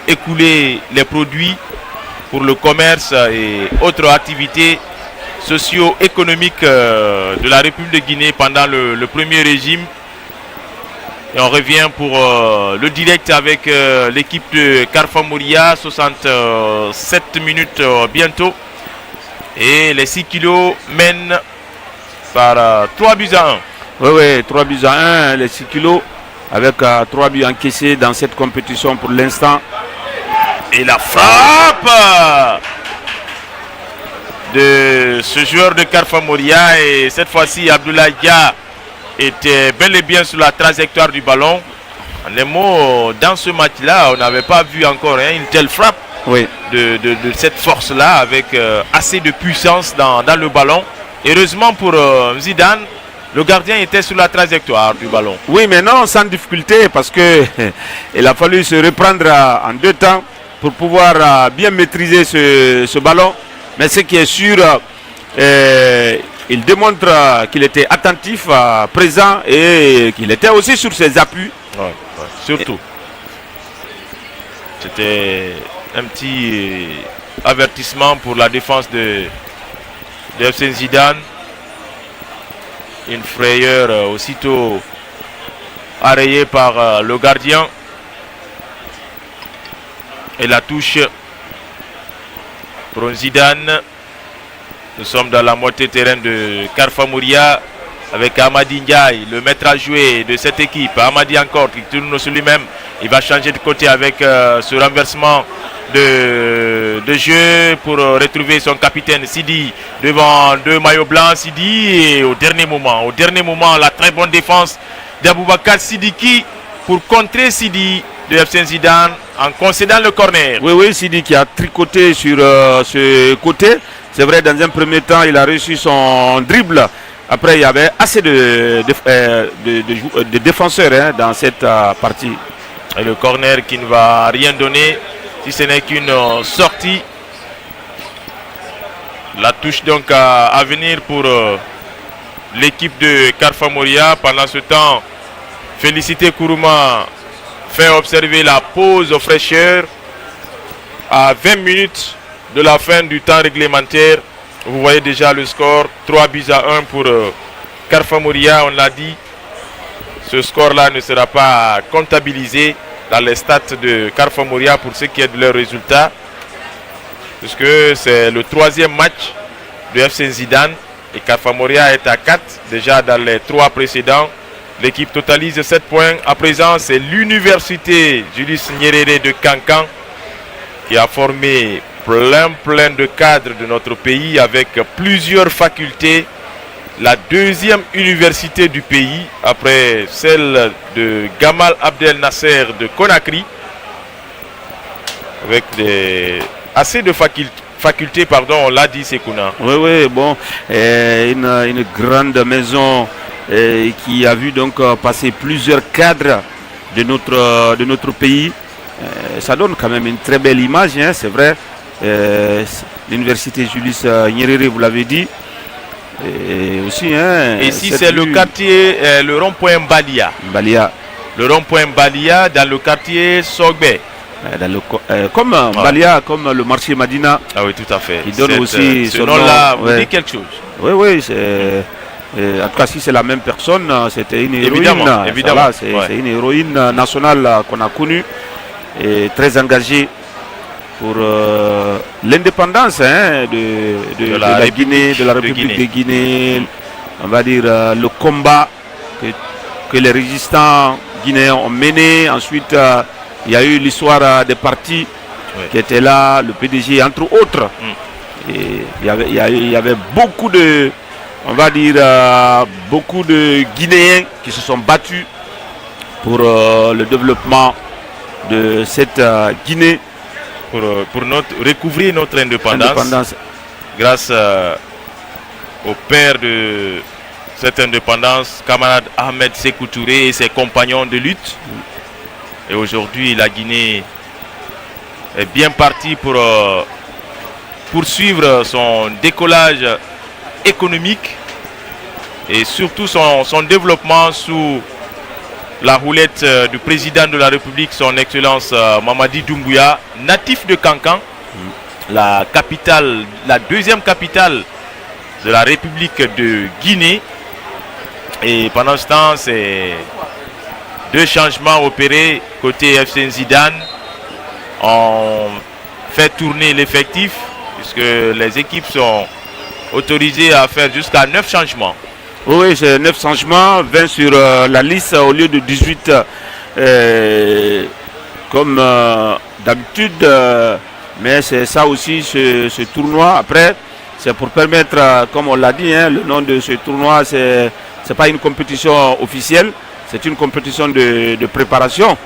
écouler les produits pour le commerce et autres activités socio-économiques de la République de Guinée pendant le premier régime. Et on revient pour le direct avec l'équipe de Carfa Mouria, 67 minutes bientôt. Et les 6 kilos mènent par 3 buts à 1. Oui, oui, 3 buts à 1, les 6 kilos, avec 3 buts encaissés dans cette compétition pour l'instant. Et la frappe de ce joueur de Carfa Mouria. Et cette fois-ci, Abdoulaye Dia était bel et bien sur la trajectoire du ballon. En les mots, dans ce match-là, on n'avait pas vu encore une telle frappe. Oui. De cette force-là avec assez de puissance dans le ballon. Heureusement pour Zidane, le gardien était sur la trajectoire du ballon. Oui, mais non, sans difficulté, parce que il a fallu se reprendre en 2 temps pour pouvoir bien maîtriser ce ballon. Mais ce qui est sûr, il démontre qu'il était attentif, présent et qu'il était aussi sur ses appuis. Ouais, surtout. C'était un petit avertissement pour la défense de FC Zidane. Une frayeur aussitôt arrayée par le gardien. Et la touche pour Zidane. Nous sommes dans la moitié terrain de Carfa Mouria avec Amadi Ndiaye, le maître à jouer de cette équipe. Amadi encore qui tourne sur lui-même. Il va changer de côté avec ce renversement de jeu pour retrouver son capitaine Sidi devant 2 maillots blancs. Sidi, et au dernier moment, la très bonne défense d'Aboubacar Sidiki pour contrer Sidi de FC Zidane en concédant le corner. Oui, oui, Sidi qui a tricoté sur ce côté. C'est vrai, dans un premier temps, il a reçu son dribble. Après, il y avait assez de défenseurs hein, dans cette partie. Et le corner qui ne va rien donner si ce n'est qu'une sortie. La touche donc à venir pour l'équipe de Carfa Mouria. Pendant ce temps, Félicité Kourouma fait observer la pause aux fraîcheurs à 20 minutes de la fin du temps réglementaire. Vous voyez déjà le score, 3 buts à 1 pour Carfa Mouria, on l'a dit. Ce score-là ne sera pas comptabilisé dans les stats de Carfa Mouria pour ce qui est de leurs résultats. Puisque c'est le 3e match de FC Zidane et Carfa Mouria est à 4 déjà dans les 3 précédents. L'équipe totalise 7 points. À présent, c'est l'université Julius Nyerere de Kankan qui a formé plein de cadres de notre pays avec plusieurs facultés. La 2e université du pays après celle de Gamal Abdel Nasser de Conakry avec assez de facultés, pardon, on l'a dit, Sekouna. Oui, oui, bon, une grande maison qui a vu donc passer plusieurs cadres de notre pays. Ça donne quand même une très belle image, hein, c'est vrai. L'université Julius Nyerere, vous l'avez dit. Et aussi, hein, ici, c'est le quartier, le rond-point Balia. Le rond-point Balia dans le quartier Sogbe. Comme Balia, comme le marché Madina. Ah oui, tout à fait. Qui donne aussi ce nom-là vous dit quelque chose. Oui, oui, c'est. En tout cas, si c'est la même personne, c'était une héroïne. Évidemment. C'est une héroïne nationale qu'on a connue et très engagée pour l'indépendance hein, de la Guinée, de la République de Guinée. On va dire le combat que les résistants guinéens ont mené. Ensuite, il y a eu l'histoire des partis qui était là, le PDG, entre autres. Et il y avait beaucoup de, on va dire, beaucoup de Guinéens qui se sont battus pour le développement de cette Guinée. Pour recouvrir notre indépendance. Grâce au père de cette indépendance, camarade Ahmed Sékou Touré et ses compagnons de lutte. Et aujourd'hui, la Guinée est bien partie pour poursuivre son décollage économique et surtout son développement sous la houlette du président de la République, son Excellence Mamadi Doumbouya, natif de Kankan, la capitale, la deuxième capitale de la République de Guinée. Et pendant ce temps, c'est 2 changements opérés côté FC Zidane. On fait tourner l'effectif puisque les équipes sont autorisées à faire jusqu'à 9 changements. Oui, c'est 9 changements, 20 sur la liste au lieu de 18 comme d'habitude. Mais c'est ça aussi, ce tournoi. Après, c'est pour permettre, comme on l'a dit, le nom de ce tournoi, c'est pas une compétition officielle, c'est une compétition de préparation.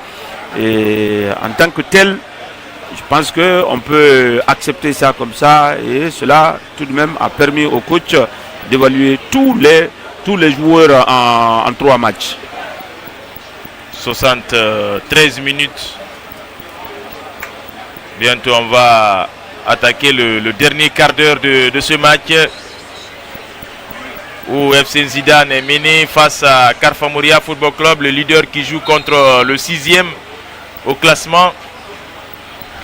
Et en tant que tel, je pense qu'on peut accepter ça comme ça. Et cela, tout de même, a permis au coach d'évaluer tous les joueurs en 3 matchs. 73 minutes. Bientôt, on va attaquer le dernier quart d'heure de ce match où FC Zidane est mené face à Carfa Moria Football Club, le leader qui joue contre le 6e au classement.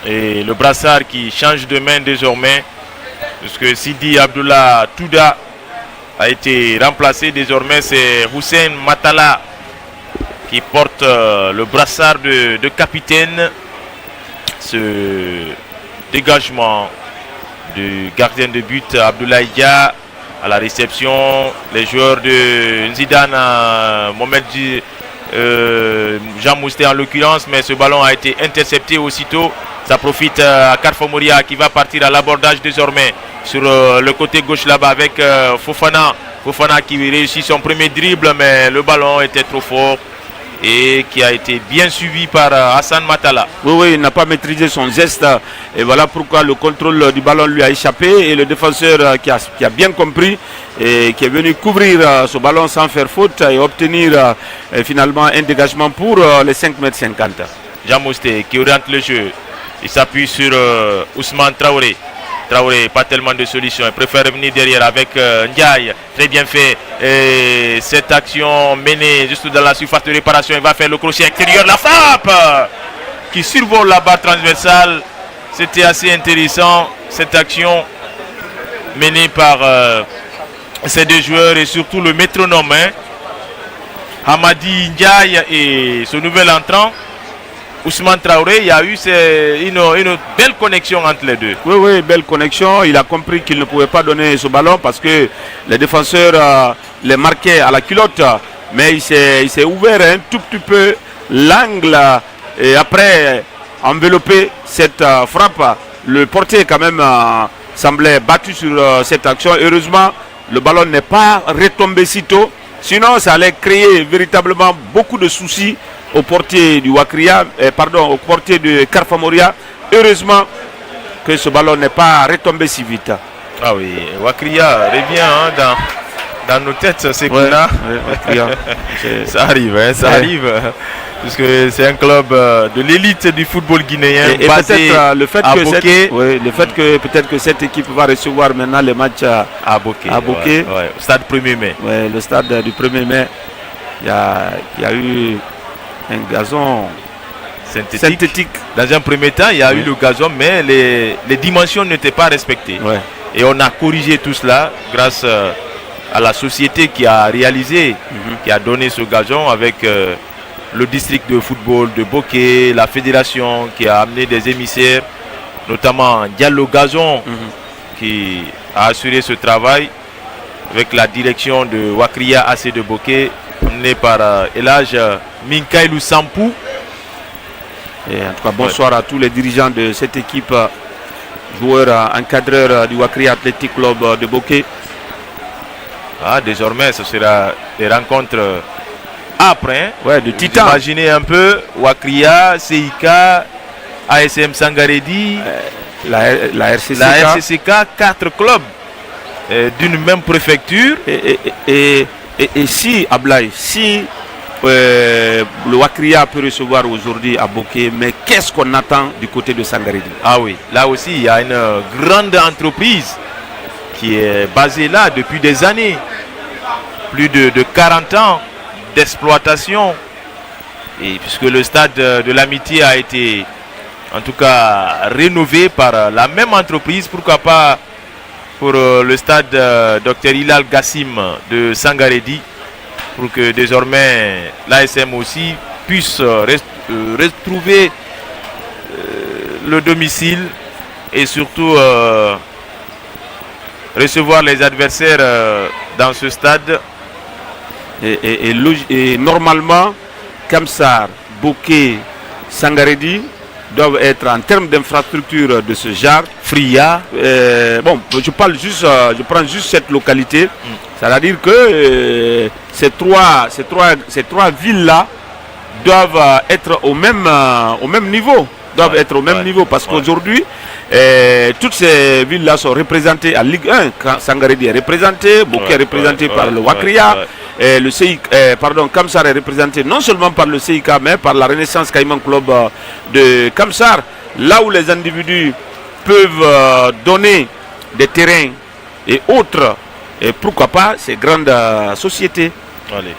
Et le brassard qui change de main désormais, puisque Sidi Abdullah Touda a été remplacé. Désormais, c'est Hussein Matala qui porte le brassard de capitaine. Ce dégagement du gardien de but Abdoulaye Dia à la réception. Les joueurs de Zidane, Mohamed Jean Mousté en l'occurrence, mais ce ballon a été intercepté aussitôt. Ça profite à Carfa Moria qui va partir à l'abordage désormais sur le côté gauche là-bas avec Fofana. Fofana qui réussit son premier dribble, mais le ballon était trop fort et qui a été bien suivi par Hassan Matala. Oui, il n'a pas maîtrisé son geste et voilà pourquoi le contrôle du ballon lui a échappé et le défenseur qui a bien compris et qui est venu couvrir ce ballon sans faire faute et obtenir finalement un dégagement pour les 5,50 m. Jean Mousté qui oriente le jeu, il s'appuie sur Ousmane Traoré. Traoré, pas tellement de solutions, il préfère revenir derrière avec Ndiaye, très bien fait. Et cette action menée juste dans la surface de réparation, il va faire le crochet extérieur, la frappe qui survole la barre transversale. C'était assez intéressant cette action menée par ces 2 joueurs et surtout le métronome Hamadi Ndiaye et ce nouvel entrant Ousmane Traoré. Il y a eu une belle connexion entre les deux. Oui, belle connexion. Il a compris qu'il ne pouvait pas donner ce ballon parce que les défenseurs les marquaient à la culotte. Mais il s'est ouvert un tout petit peu l'angle et après envelopper cette frappe. Le portier quand même semblait battu sur cette action. Heureusement, le ballon n'est pas retombé si tôt. Sinon, ça allait créer véritablement beaucoup de soucis au portier du Wakria, au portier de Carfa Moria. Heureusement que ce ballon n'est pas retombé si vite. Ah oui, Wakria revient dans nos têtes, c'est qu'on a. Ça arrive, ça arrive. Puisque c'est un club de l'élite du football guinéen. Et peut-être le fait que peut-être que cette équipe va recevoir maintenant les matchs à Boké. Au stade 1er mai. Ouais, le stade du 1er mai. Il y a eu un gazon synthétique. Dans un premier temps, il y a eu le gazon, mais les dimensions n'étaient pas respectées. Ouais. Et on a corrigé tout cela grâce à la société qui a réalisé, qui a donné ce gazon avec le district de football de Boké, la fédération qui a amené des émissaires, notamment Diallo Gazon qui a assuré ce travail avec la direction de Wakria AC de Boké, menée par Elage Minkailou Sampou. Et en tout cas, bonsoir à tous les dirigeants de cette équipe, joueurs, encadreurs du Wakria Athletic Club de Bokeh. Désormais, ce sera des rencontres après. De titans. Imaginez un peu Wakria, CIK, ASM Sangaredi, la RCCK. La RCCK, 4 clubs d'une même préfecture. Et si, Ablaï, si le Wakria peut recevoir aujourd'hui à Bokeh, mais qu'est-ce qu'on attend du côté de Sangaredi? Ah oui, là aussi, il y a une grande entreprise qui est basée là depuis des années. Plus de 40 ans d'exploitation. Et puisque le stade de l'Amitié a été, en tout cas, rénové par la même entreprise, pourquoi pas pour le stade Dr Hilal Gassim de Sangaredi, pour que désormais l'ASM aussi puisse retrouver le domicile et surtout recevoir les adversaires dans ce stade. Et normalement, Kamsar, Bokeh, Sangaredi doivent être en termes d'infrastructure de ce genre. Fria. Je prends juste cette localité. C'est-à-dire que ces trois villes-là doivent être au même niveau. Parce qu'aujourd'hui, toutes ces villes-là sont représentées à Ligue 1. Sangaredi est représenté, Bokeh est représenté par le Wakria. Le CIK, Kamsar est représenté non seulement par le CIK, mais par la Renaissance Caïman Club de Kamsar. Là où les individus peuvent donner des terrains et autres, et pourquoi pas ces grandes sociétés. Allez.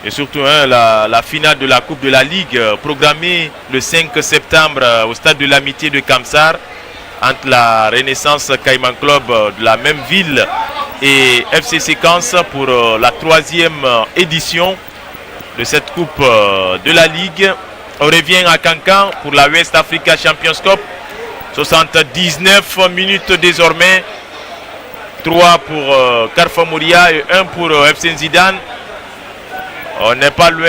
Et surtout la finale de la Coupe de la Ligue programmée le 5 septembre au stade de l'Amitié de Kamsar entre la Renaissance Caïman Club de la même ville et FC Séquence pour la 3e édition de cette Coupe de la Ligue. On revient à Cancan pour la West Africa Champions Cup. 79 minutes désormais. 3 pour Carfa Mouria et 1 pour FC Nzidane. On n'est pas loin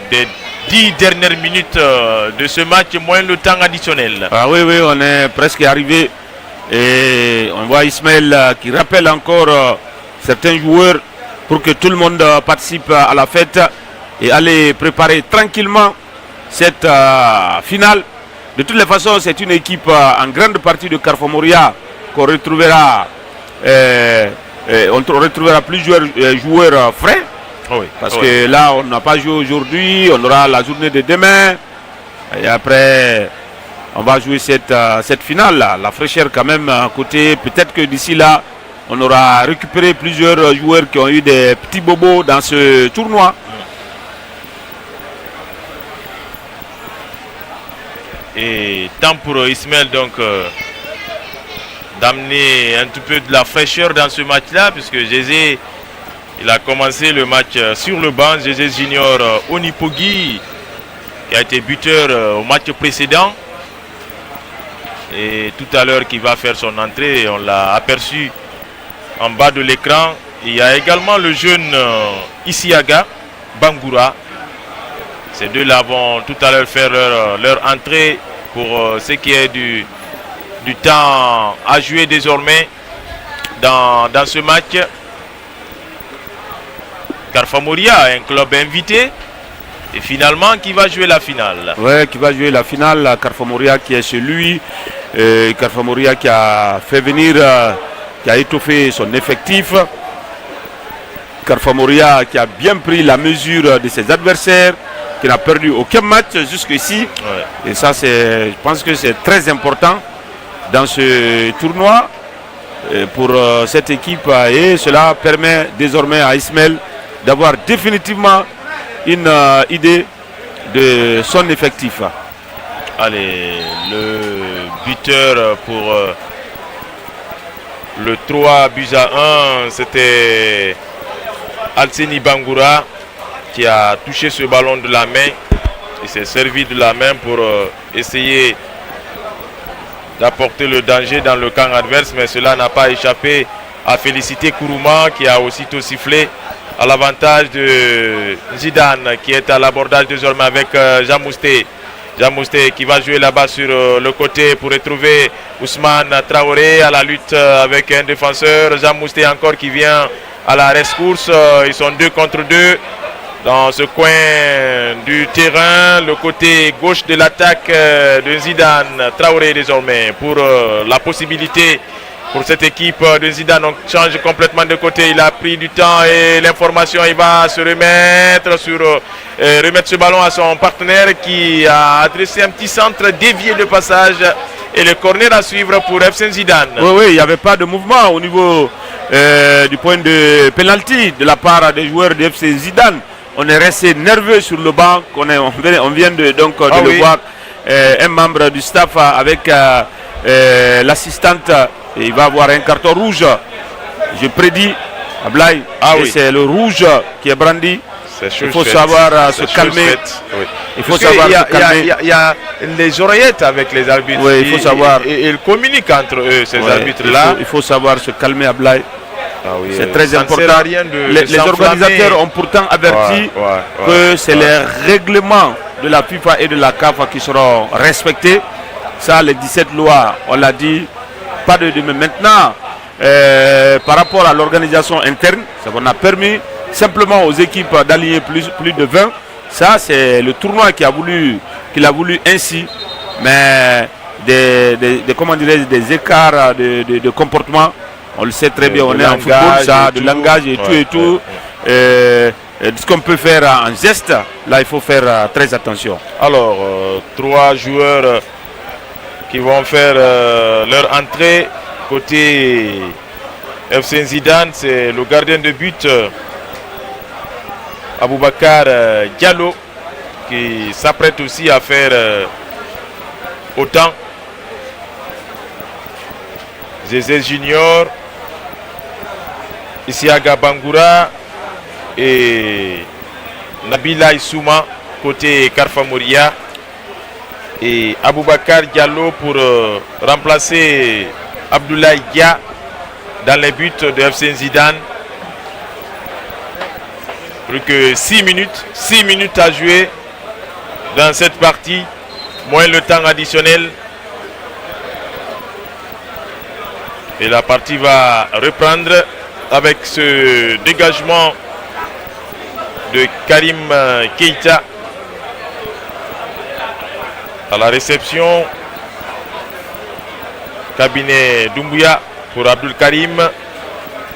des 10 dernières minutes de ce match, moins le temps additionnel. Oui, on est presque arrivé. Et on voit Ismaël qui rappelle encore certains joueurs pour que tout le monde participe à la fête et aller préparer tranquillement cette finale. De toutes les façons, c'est une équipe en grande partie de Carfa Mouria qu'on retrouvera. On retrouvera plusieurs joueurs frais. Parce que là, on n'a pas joué aujourd'hui, on aura la journée de demain. Et après, on va jouer cette finale-là. La fraîcheur quand même à côté. Peut-être que d'ici là, on aura récupéré plusieurs joueurs qui ont eu des petits bobos dans ce tournoi. Et temps pour Ismaël donc d'amener un petit peu de la fraîcheur dans ce match-là, puisque José, il a commencé le match sur le banc. José Junior Onipogi, qui a été buteur au match précédent. Et tout à l'heure qui va faire son entrée, on l'a aperçu en bas de l'écran. Il y a également le jeune Isiaga Bangoura. Ces deux-là vont tout à l'heure faire leur entrée pour ce qui est du temps à jouer désormais dans ce match. Carfa Mouria, un club invité, et finalement qui va jouer la finale. Oui, qui va jouer la finale. Carfa Mouria qui est chez lui. Carfa Mouria qui a fait venir, qui a étoffé son effectif. Carfa Mouria qui a bien pris la mesure de ses adversaires, qui n'a perdu aucun match jusqu'ici. Ouais. Et ça, je pense que c'est très important dans ce tournoi pour cette équipe. Et cela permet désormais à Ismaël d'avoir définitivement une idée de son effectif. Allez, le buteur pour le 3-1, c'était Alseni Bangoura qui a touché ce ballon de la main. Il s'est servi de la main pour essayer d'apporter le danger dans le camp adverse, mais cela n'a pas échappé à Félicité Kourouma qui a aussitôt sifflé à l'avantage de Zidane qui est à l'abordage désormais avec Jean Mousté. Jamousté qui va jouer là-bas sur le côté pour retrouver Ousmane Traoré à la lutte avec un défenseur. Jamousté encore qui vient à la rescousse. Ils sont 2 contre 2 dans ce coin du terrain. Le côté gauche de l'attaque de Zidane. Traoré désormais pour la possibilité pour cette équipe de Zidane. On change complètement de côté. Il a pris du temps et l'information, il va se remettre ce ballon à son partenaire qui a adressé un petit centre dévié de passage. Et le corner à suivre pour FC Zidane. Oui, il n'y avait pas de mouvement au niveau du point de penalty de la part des joueurs de FC Zidane. On est resté nerveux sur le banc. On vient de le voir. Un membre du staff avec l'assistante. Il va avoir un carton rouge. Je prédis, Ablaï, c'est le rouge qui est brandi. Il faut savoir se calmer. Oui. Il faut savoir se calmer. Il y a les oreillettes avec les arbitres. Oui, il faut savoir. Et ils communiquent entre eux, ces arbitres-là. Il faut savoir se calmer, Ablaï. C'est très important. Les organisateurs ont pourtant averti que c'est les règlements de la FIFA et de la CAF qui seront respectés. Ça, les 17 lois, on l'a dit. Pas de demain. Maintenant, par rapport à l'organisation interne, ça on a permis simplement aux équipes d'aligner plus de 20. Ça, c'est le tournoi qu'il a voulu ainsi. Mais des écarts de comportement, on le sait très bien, on est en football, ça, de langage et tout. Ce qu'on peut faire en geste, là, il faut faire très attention. Alors, 3 joueurs qui vont faire leur entrée côté FC Zidane. C'est le gardien de but Aboubacar Diallo qui s'apprête aussi à faire autant. Zézé Junior, Isiaga Bangoura et Nabila Issouma côté Karfa Mouria. Et Aboubacar Diallo pour remplacer Abdoulaye Dia dans les buts de FC Zidane. Plus que 6 minutes à jouer dans cette partie, moins le temps additionnel. Et la partie va reprendre avec ce dégagement de Karim Keita. À la réception, cabinet Doumbouya pour Abdul Karim.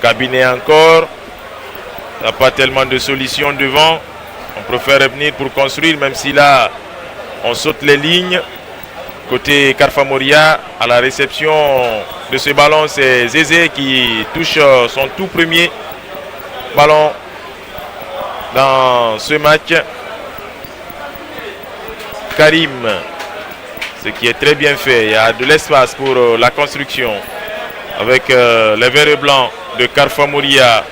Cabinet encore. Il n'y a pas tellement de solutions devant. On préfère revenir pour construire, même si là, on saute les lignes. Côté Karfa Mouria, à la réception de ce ballon, c'est Zézé qui touche son tout premier ballon dans ce match. Karim, ce qui est très bien fait. Il y a de l'espace pour la construction avec les verts et blancs de Karfa Mouria.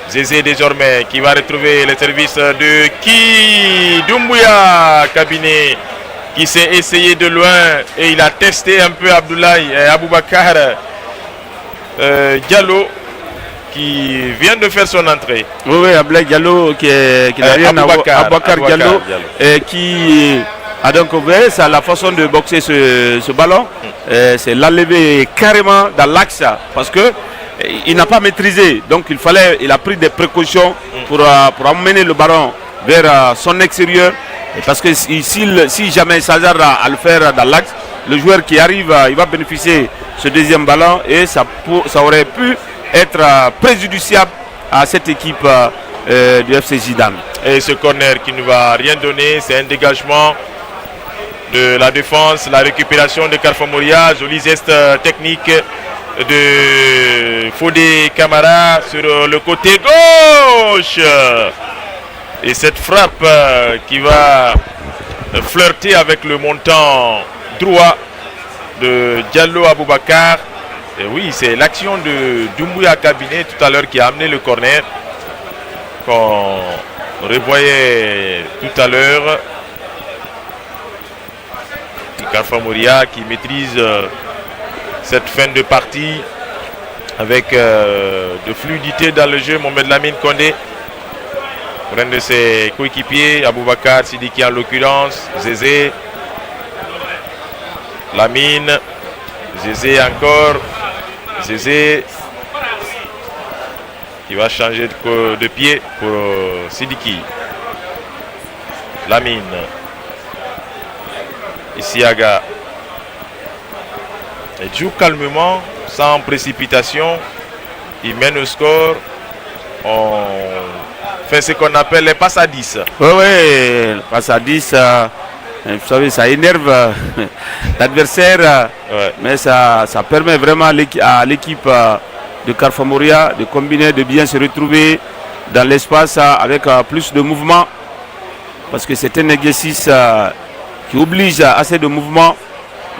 Zézé désormais qui va retrouver les services de Doumbouya, cabinet qui s'est essayé de loin et il a testé un peu Abdoulaye et Aboubacar Diallo qui vient de faire son entrée. Oui, Abdoulaye Diallo qui n'a rien à voir. Aboubacar Diallo qui a donc ouvert, c'est la façon de boxer ce ballon. C'est l'enlever carrément dans l'axe parce que il n'a pas maîtrisé. Donc il a pris des précautions pour amener le ballon vers son extérieur. Parce que si jamais il s'hasarde à le faire dans l'axe, le joueur qui arrive, il va bénéficier de ce deuxième ballon et ça aurait pu être préjudiciable à cette équipe du FC Zidane. Et ce corner qui ne va rien donner, c'est un dégagement de la défense, la récupération de Karfa Mouria, joli geste technique de Fodé Camara sur le côté gauche. Et cette frappe qui va flirter avec le montant droit de Diallo Aboubacar. Et oui, c'est l'action de Doumbouya Cabinet tout à l'heure qui a amené le corner qu'on revoyait tout à l'heure. Karfa Mouria qui maîtrise cette fin de partie avec de fluidité dans le jeu. Mohamed Lamine Kondé, l'un de ses coéquipiers, Aboubacar Sidiki en l'occurrence, Zézé, Lamine. Zézé encore. Zézé qui va changer de pied pour Sidiki. Lamine. Isiaga. Il joue calmement, sans précipitation. Il mène au score. On fait ce qu'on appelle les passes à 10. Oui, les passes à 10, vous savez, ça énerve l'adversaire, mais ça permet vraiment à l'équipe de Carfa Moria de combiner, de bien se retrouver dans l'espace avec plus de mouvement, parce que c'est un exercice qui oblige à assez de mouvement.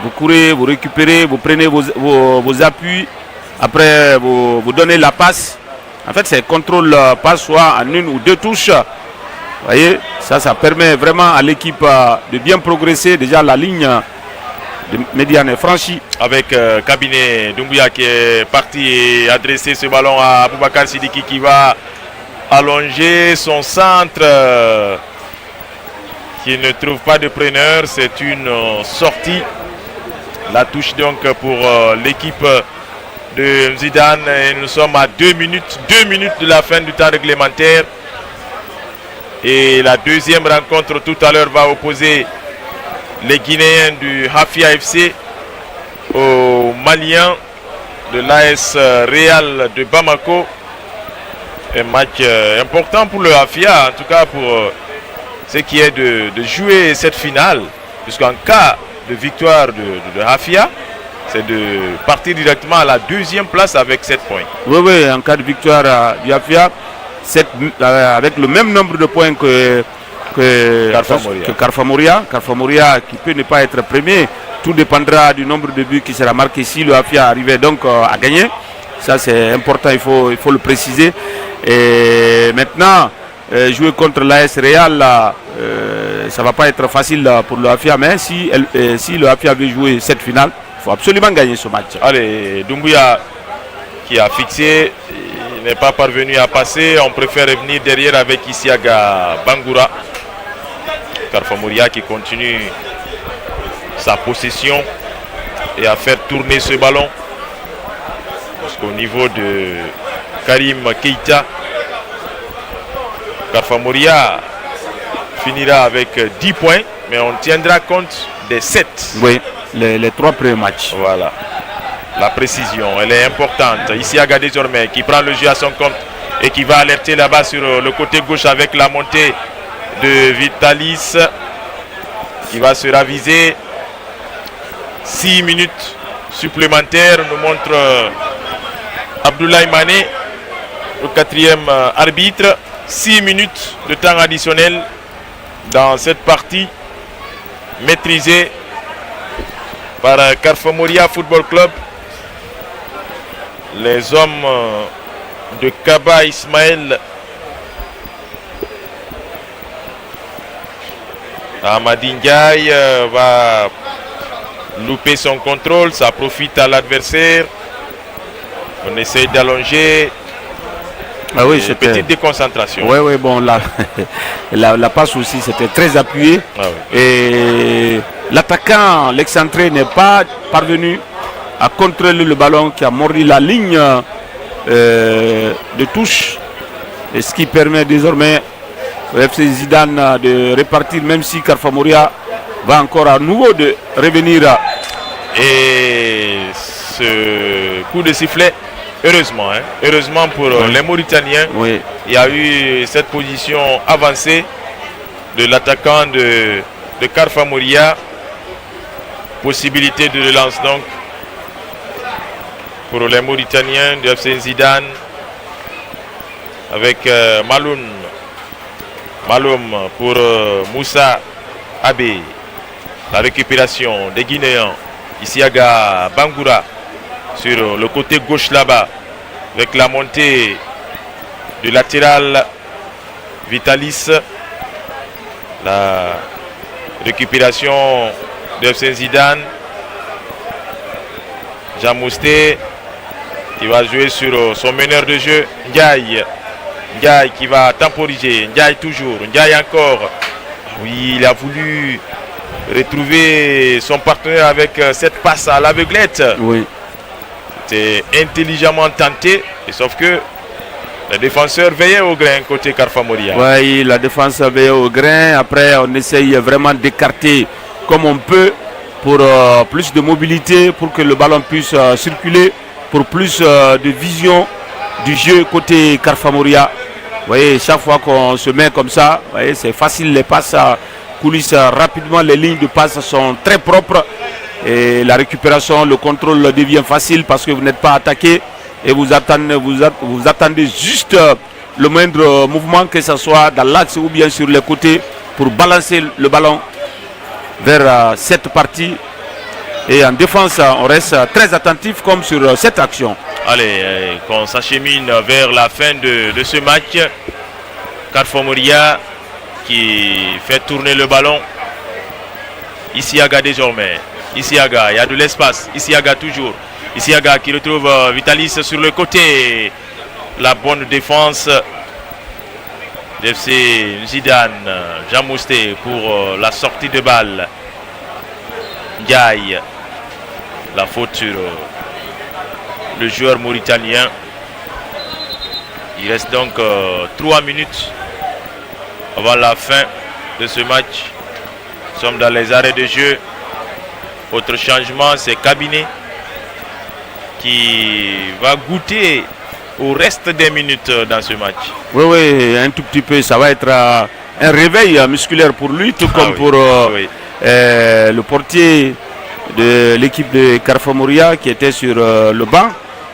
Vous courez, vous récupérez, vous prenez vos appuis, après vous donnez la passe. En fait, c'est contrôle passe soit en une ou deux touches. Vous voyez, ça permet vraiment à l'équipe de bien progresser. Déjà, la ligne de médiane est franchie. Avec Cabinet Doumbouya qui est parti et adresser ce ballon à Boubacar Sidiki qui va allonger son centre qui ne trouve pas de preneur. C'est une sortie. La touche donc pour l'équipe de Zidane. Et nous sommes à 2 minutes de la fin du temps réglementaire. Et la deuxième rencontre tout à l'heure va opposer les Guinéens du Hafia FC aux Maliens de l'AS Real de Bamako. Un match important pour le Hafia, en tout cas pour ce qui est de jouer cette finale, puisqu'en cas de victoire de Hafia, c'est de partir directement à la deuxième place avec 7 points. Oui, en cas de victoire du Hafia, avec le même nombre de points que Carfa Moria. Carfa Moria qui peut ne pas être premier. Tout dépendra du nombre de buts qui sera marqué si le Hafia arrivait donc à gagner. Ça c'est important, il faut le préciser. Et maintenant, jouer contre l'AS Real, ça ne va pas être facile pour le Hafia. Mais si le Hafia veut jouer cette finale, il faut absolument gagner ce match. Allez, Doumbouya qui a fixé, il n'est pas parvenu à passer. On préfère revenir derrière avec Isiaga Bangoura. Carfa Moria qui continue sa possession et à faire tourner ce ballon. Parce qu'au niveau de Karim Keita, Carfa Moria finira avec 10 points, mais on tiendra compte des 7. Oui, les 3 premiers matchs. Voilà. La précision, elle est importante. Isiaga désormais qui prend le jeu à son compte et qui va alerter là-bas sur le côté gauche avec la montée de Vitalis qui va se raviser. 6 minutes supplémentaires nous montre Abdoulaye Mané, le 4e arbitre. 6 minutes de temps additionnel dans cette partie maîtrisée par Carfa Moria Football Club. Les hommes de Kaba Ismaël Amadi Ndiaye va louper son contrôle, ça profite à l'adversaire. On essaye d'allonger. Ah oui, une petite déconcentration. Oui, bon, la passe aussi, c'était très appuyé. Ah oui. Et l'attaquant, l'excentré, n'est pas parvenu à contrôler le ballon qui a mordu la ligne de touche. Et ce qui permet désormais au FC Zidane de répartir, même si Carfa Moria va encore à nouveau de revenir. Et ce coup de sifflet, heureusement pour les Mauritaniens, il y a eu cette position avancée de l'attaquant de Carfa Moria. Possibilité de relance donc pour les Mauritaniens de FC Zidane avec Maloum pour Moussa Abe. La récupération des Guinéens. Isiaga Bangoura sur le côté gauche là-bas avec la montée du latéral Vitalis. La récupération de FC Zidane. Jean Mousté qui va jouer sur son meneur de jeu Ndiaye. Ndiaye qui va temporiser. Ndiaye toujours. Ndiaye encore. Oui, il a voulu retrouver son partenaire avec cette passe à l'aveuglette. Oui. C'est intelligemment tenté, et sauf que le défenseur veillait au grain côté Carfa Moria. Oui, la défense veillait au grain. Après, on essaye vraiment d'écarter comme on peut pour plus de mobilité, pour que le ballon puisse circuler, pour plus de vision du jeu côté Carfa Moria. Vous voyez, chaque fois qu'on se met comme ça, vous voyez, c'est facile, les passes coulissent rapidement, les lignes de passe sont très propres et la récupération, le contrôle devient facile parce que vous n'êtes pas attaqué et vous attendez juste le moindre mouvement, que ce soit dans l'axe ou bien sur les côtés, pour balancer le ballon vers cette partie. Et en défense, on reste très attentif comme sur cette action. Allez, qu'on s'achemine vers la fin de ce match. Carfa Moria qui fait tourner le ballon. Isiaga désormais. Isiaga, il y a de l'espace. Isiaga toujours. Isiaga qui retrouve Vitalis sur le côté. La bonne défense d'FC Zidane. Jean Mousté pour la sortie de balle. Ndiaye. La faute sur le joueur mauritanien. Il reste donc 3 minutes avant la fin de ce match. Nous sommes dans les arrêts de jeu. Autre changement, c'est Cabinet qui va goûter au reste des minutes dans ce match. Oui, oui, un tout petit peu. Ça va être un réveil musculaire pour lui, tout comme pour le portier de l'équipe de Carfa Moria qui était sur le banc.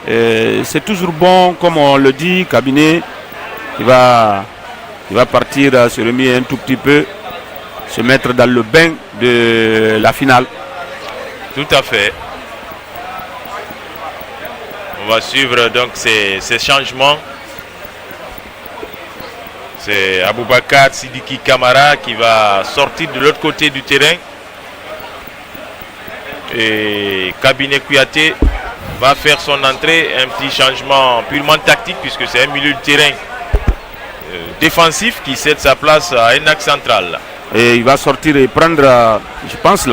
C'est toujours bon, comme on le dit, Cabinet, il va partir se remettre un tout petit peu, se mettre dans le bain de la finale. Tout à fait. On va suivre donc ces changements. C'est Aboubakar Sidiki Kamara qui va sortir de l'autre côté du terrain. Et Cabinet Kouyaté va faire son entrée. Un petit changement purement tactique puisque c'est un milieu de terrain défensif qui cède sa place à un axe central. Et il va sortir et prendre, je pense,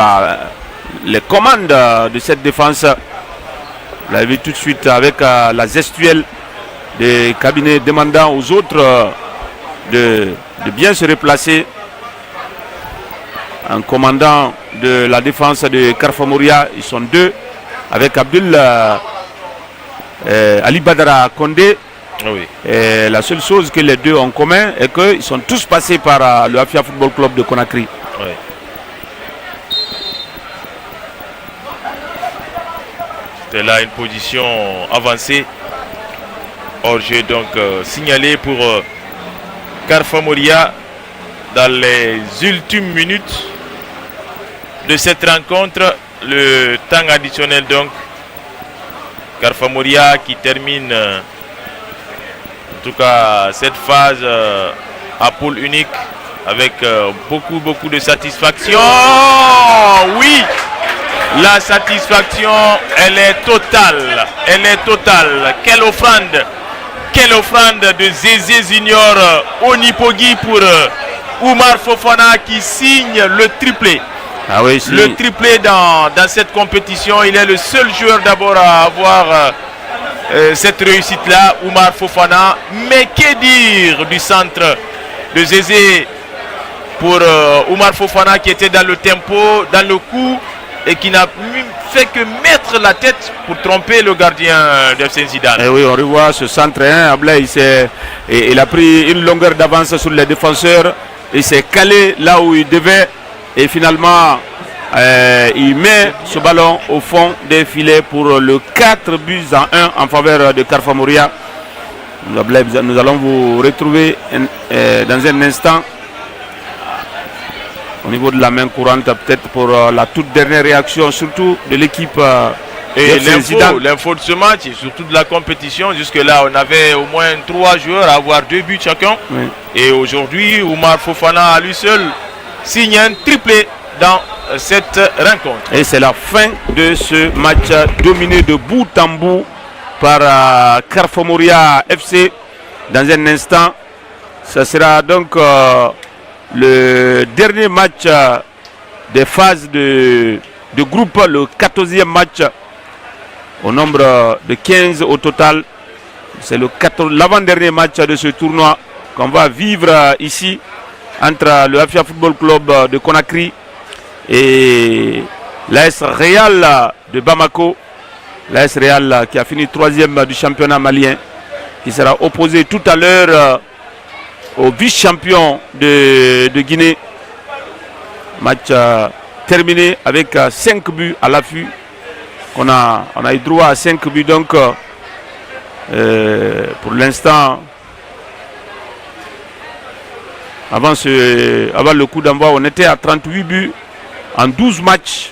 les commandes de cette défense. Vous l'avez vu tout de suite avec la gestuelle des cabinets demandant aux autres de bien se replacer. Un commandant de la défense de Carfa Moria, ils sont deux, avec Abdul Ali Badara Kondé. Oui. Et la seule chose que les deux ont en commun est qu'ils sont tous passés par le Afia Football Club de Conakry. Oui. C'était là une position avancée. Hors-jeu donc signalé pour Carfa Moria dans les ultimes minutes de cette rencontre. Le temps additionnel donc. Carfa Moria qui termine en tout cas cette phase à poule unique avec beaucoup de satisfaction. Oui, la satisfaction elle est totale. Quelle offrande de Zézé Junior Onipogui pour Oumar Fofana qui signe le triplé. Ah oui, le triplé dans cette compétition. Il est le seul joueur d'abord à avoir cette réussite-là, Oumar Fofana. Mais que dire du centre de Zézé pour Oumar Fofana qui était dans le tempo, dans le coup et qui n'a fait que mettre la tête pour tromper le gardien de FC Zidane. Et oui, on revoit ce centre. Ablay, il a pris une longueur d'avance sur les défenseurs. Il s'est calé là où il devait. Et finalement, il met ce ballon au fond des filets pour le 4 buts à 1 en faveur de Carfa Moria. Nous allons vous retrouver dans un instant au niveau de la main courante, peut-être pour la toute dernière réaction, surtout de l'équipe. Et l'info de ce match et surtout de la compétition, jusque-là, on avait au moins 3 joueurs à avoir 2 buts chacun. Oui. Et aujourd'hui, Oumar Fofana à lui seul signe un triplé dans cette rencontre. Et c'est la fin de ce match dominé de bout en bout par Carfa Moria FC. Dans un instant, ce sera donc le dernier match des phases de groupe, le 14e match au nombre de 15 au total. C'est l'avant-dernier match de ce tournoi qu'on va vivre ici entre le Hafia Football Club de Conakry et l'AS Real de Bamako. L'AS Real qui a fini 3e du championnat malien, qui sera opposé tout à l'heure au vice-champion de Guinée. Match terminé avec 5 buts à l'affût. On a eu droit à 5 buts, donc pour l'instant, avant le coup d'envoi, on était à 38 buts en 12 matchs.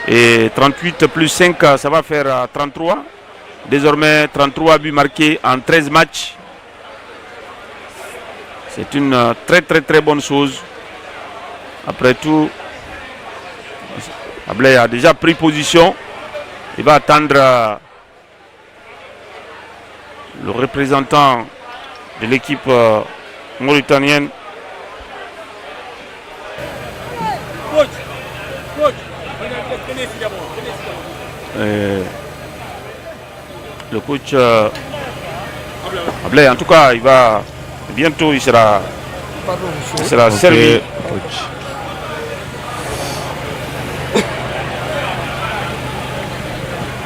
Et 38 plus 5, ça va faire 33. Désormais, 33 buts marqués en 13 matchs. C'est une très très très bonne chose. Après tout, Ablay a déjà pris position. Il va attendre le représentant de l'équipe mauritanienne. Le coach Ablay, en tout cas, il va bientôt, il sera servi.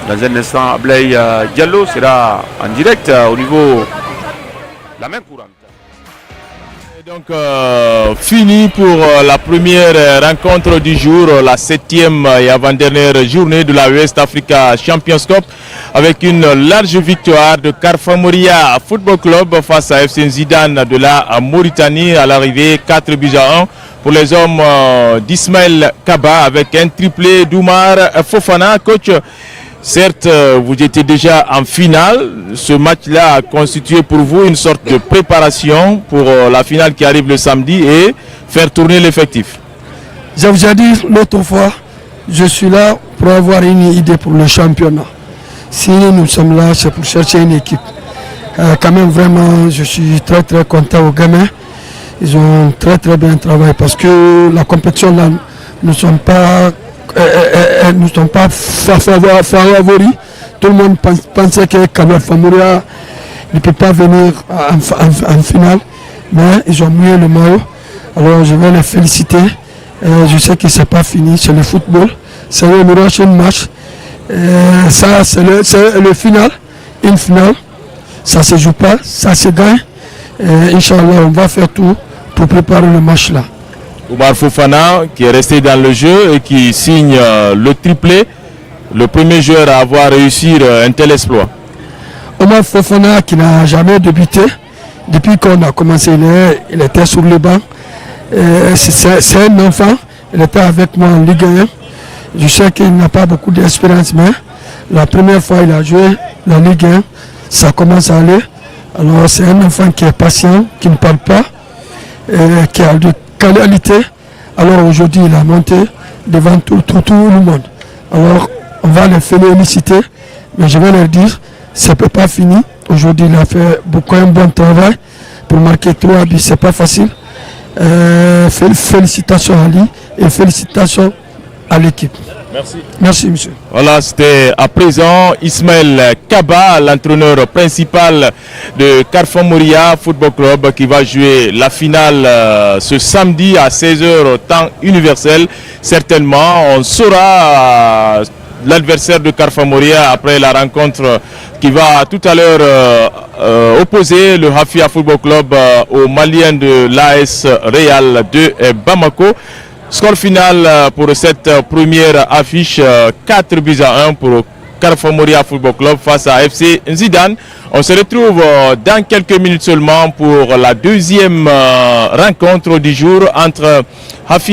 Dans un instant, Ablay Diallo sera en direct au niveau de la main courante. Et donc fini pour la première rencontre du jour, la 7e et avant-dernière journée de la West Africa Champions Cup, avec une large victoire de Carfa Moria Football Club face à FC Zidane de la Mauritanie à l'arrivée 4 buts à 1 pour les hommes d'Ismaël Kaba avec un triplé d'Oumar Fofana. Coach, certes, vous étiez déjà en finale. Ce match-là a constitué pour vous une sorte de préparation pour la finale qui arrive le samedi et faire tourner l'effectif. Je vous ai dit l'autre fois, je suis là pour avoir une idée pour le championnat. Si nous sommes là, c'est pour chercher une équipe. Quand même, vraiment, je suis très très content aux gamins. Ils ont très très bien travaillé parce que la compétition là, ne sont pas favoris. Tout le monde pensait que Carfa Moria ne peut pas venir en finale, mais ils ont mué le maillot. Alors je vais les féliciter. Je sais que ce n'est pas fini, c'est le football. C'est un prochain match. Ça, c'est le final. Une finale, ça ne se joue pas, ça se gagne. Inch'Allah, on va faire tout pour préparer le match là. Oumar Fofana qui est resté dans le jeu et qui signe le triplé, le premier joueur à avoir réussi un tel exploit. Oumar Fofana qui n'a jamais débuté, depuis qu'on a commencé, il était sur le banc. C'est un enfant, il était avec moi en Ligue 1. Je sais qu'il n'a pas beaucoup d'expérience, mais la première fois il a joué la Ligue 1, ça commence à aller. Alors c'est un enfant qui est patient, qui ne parle pas, qui a de qualité. Alors aujourd'hui il a monté devant tout le monde. Alors on va les féliciter, mais je vais leur dire, ce n'est pas fini. Aujourd'hui il a fait un bon travail pour marquer 3 buts, c'est pas facile. Félicitations à lui et félicitations à l'équipe. Merci. Merci, monsieur. Voilà, c'était à présent Ismaël Kaba, l'entraîneur principal de Carfa Moria Football Club, qui va jouer la finale ce samedi à 16h temps universel. Certainement, on saura l'adversaire de Carfa Moria après la rencontre qui va tout à l'heure opposer le Hafia Football Club aux Maliens de l'AS Real de Bamako. Score final pour cette première affiche, 4 buts à 1 pour Carfa Moria Football Club face à FC Zidane. On se retrouve dans quelques minutes seulement pour la deuxième rencontre du jour entre Hafia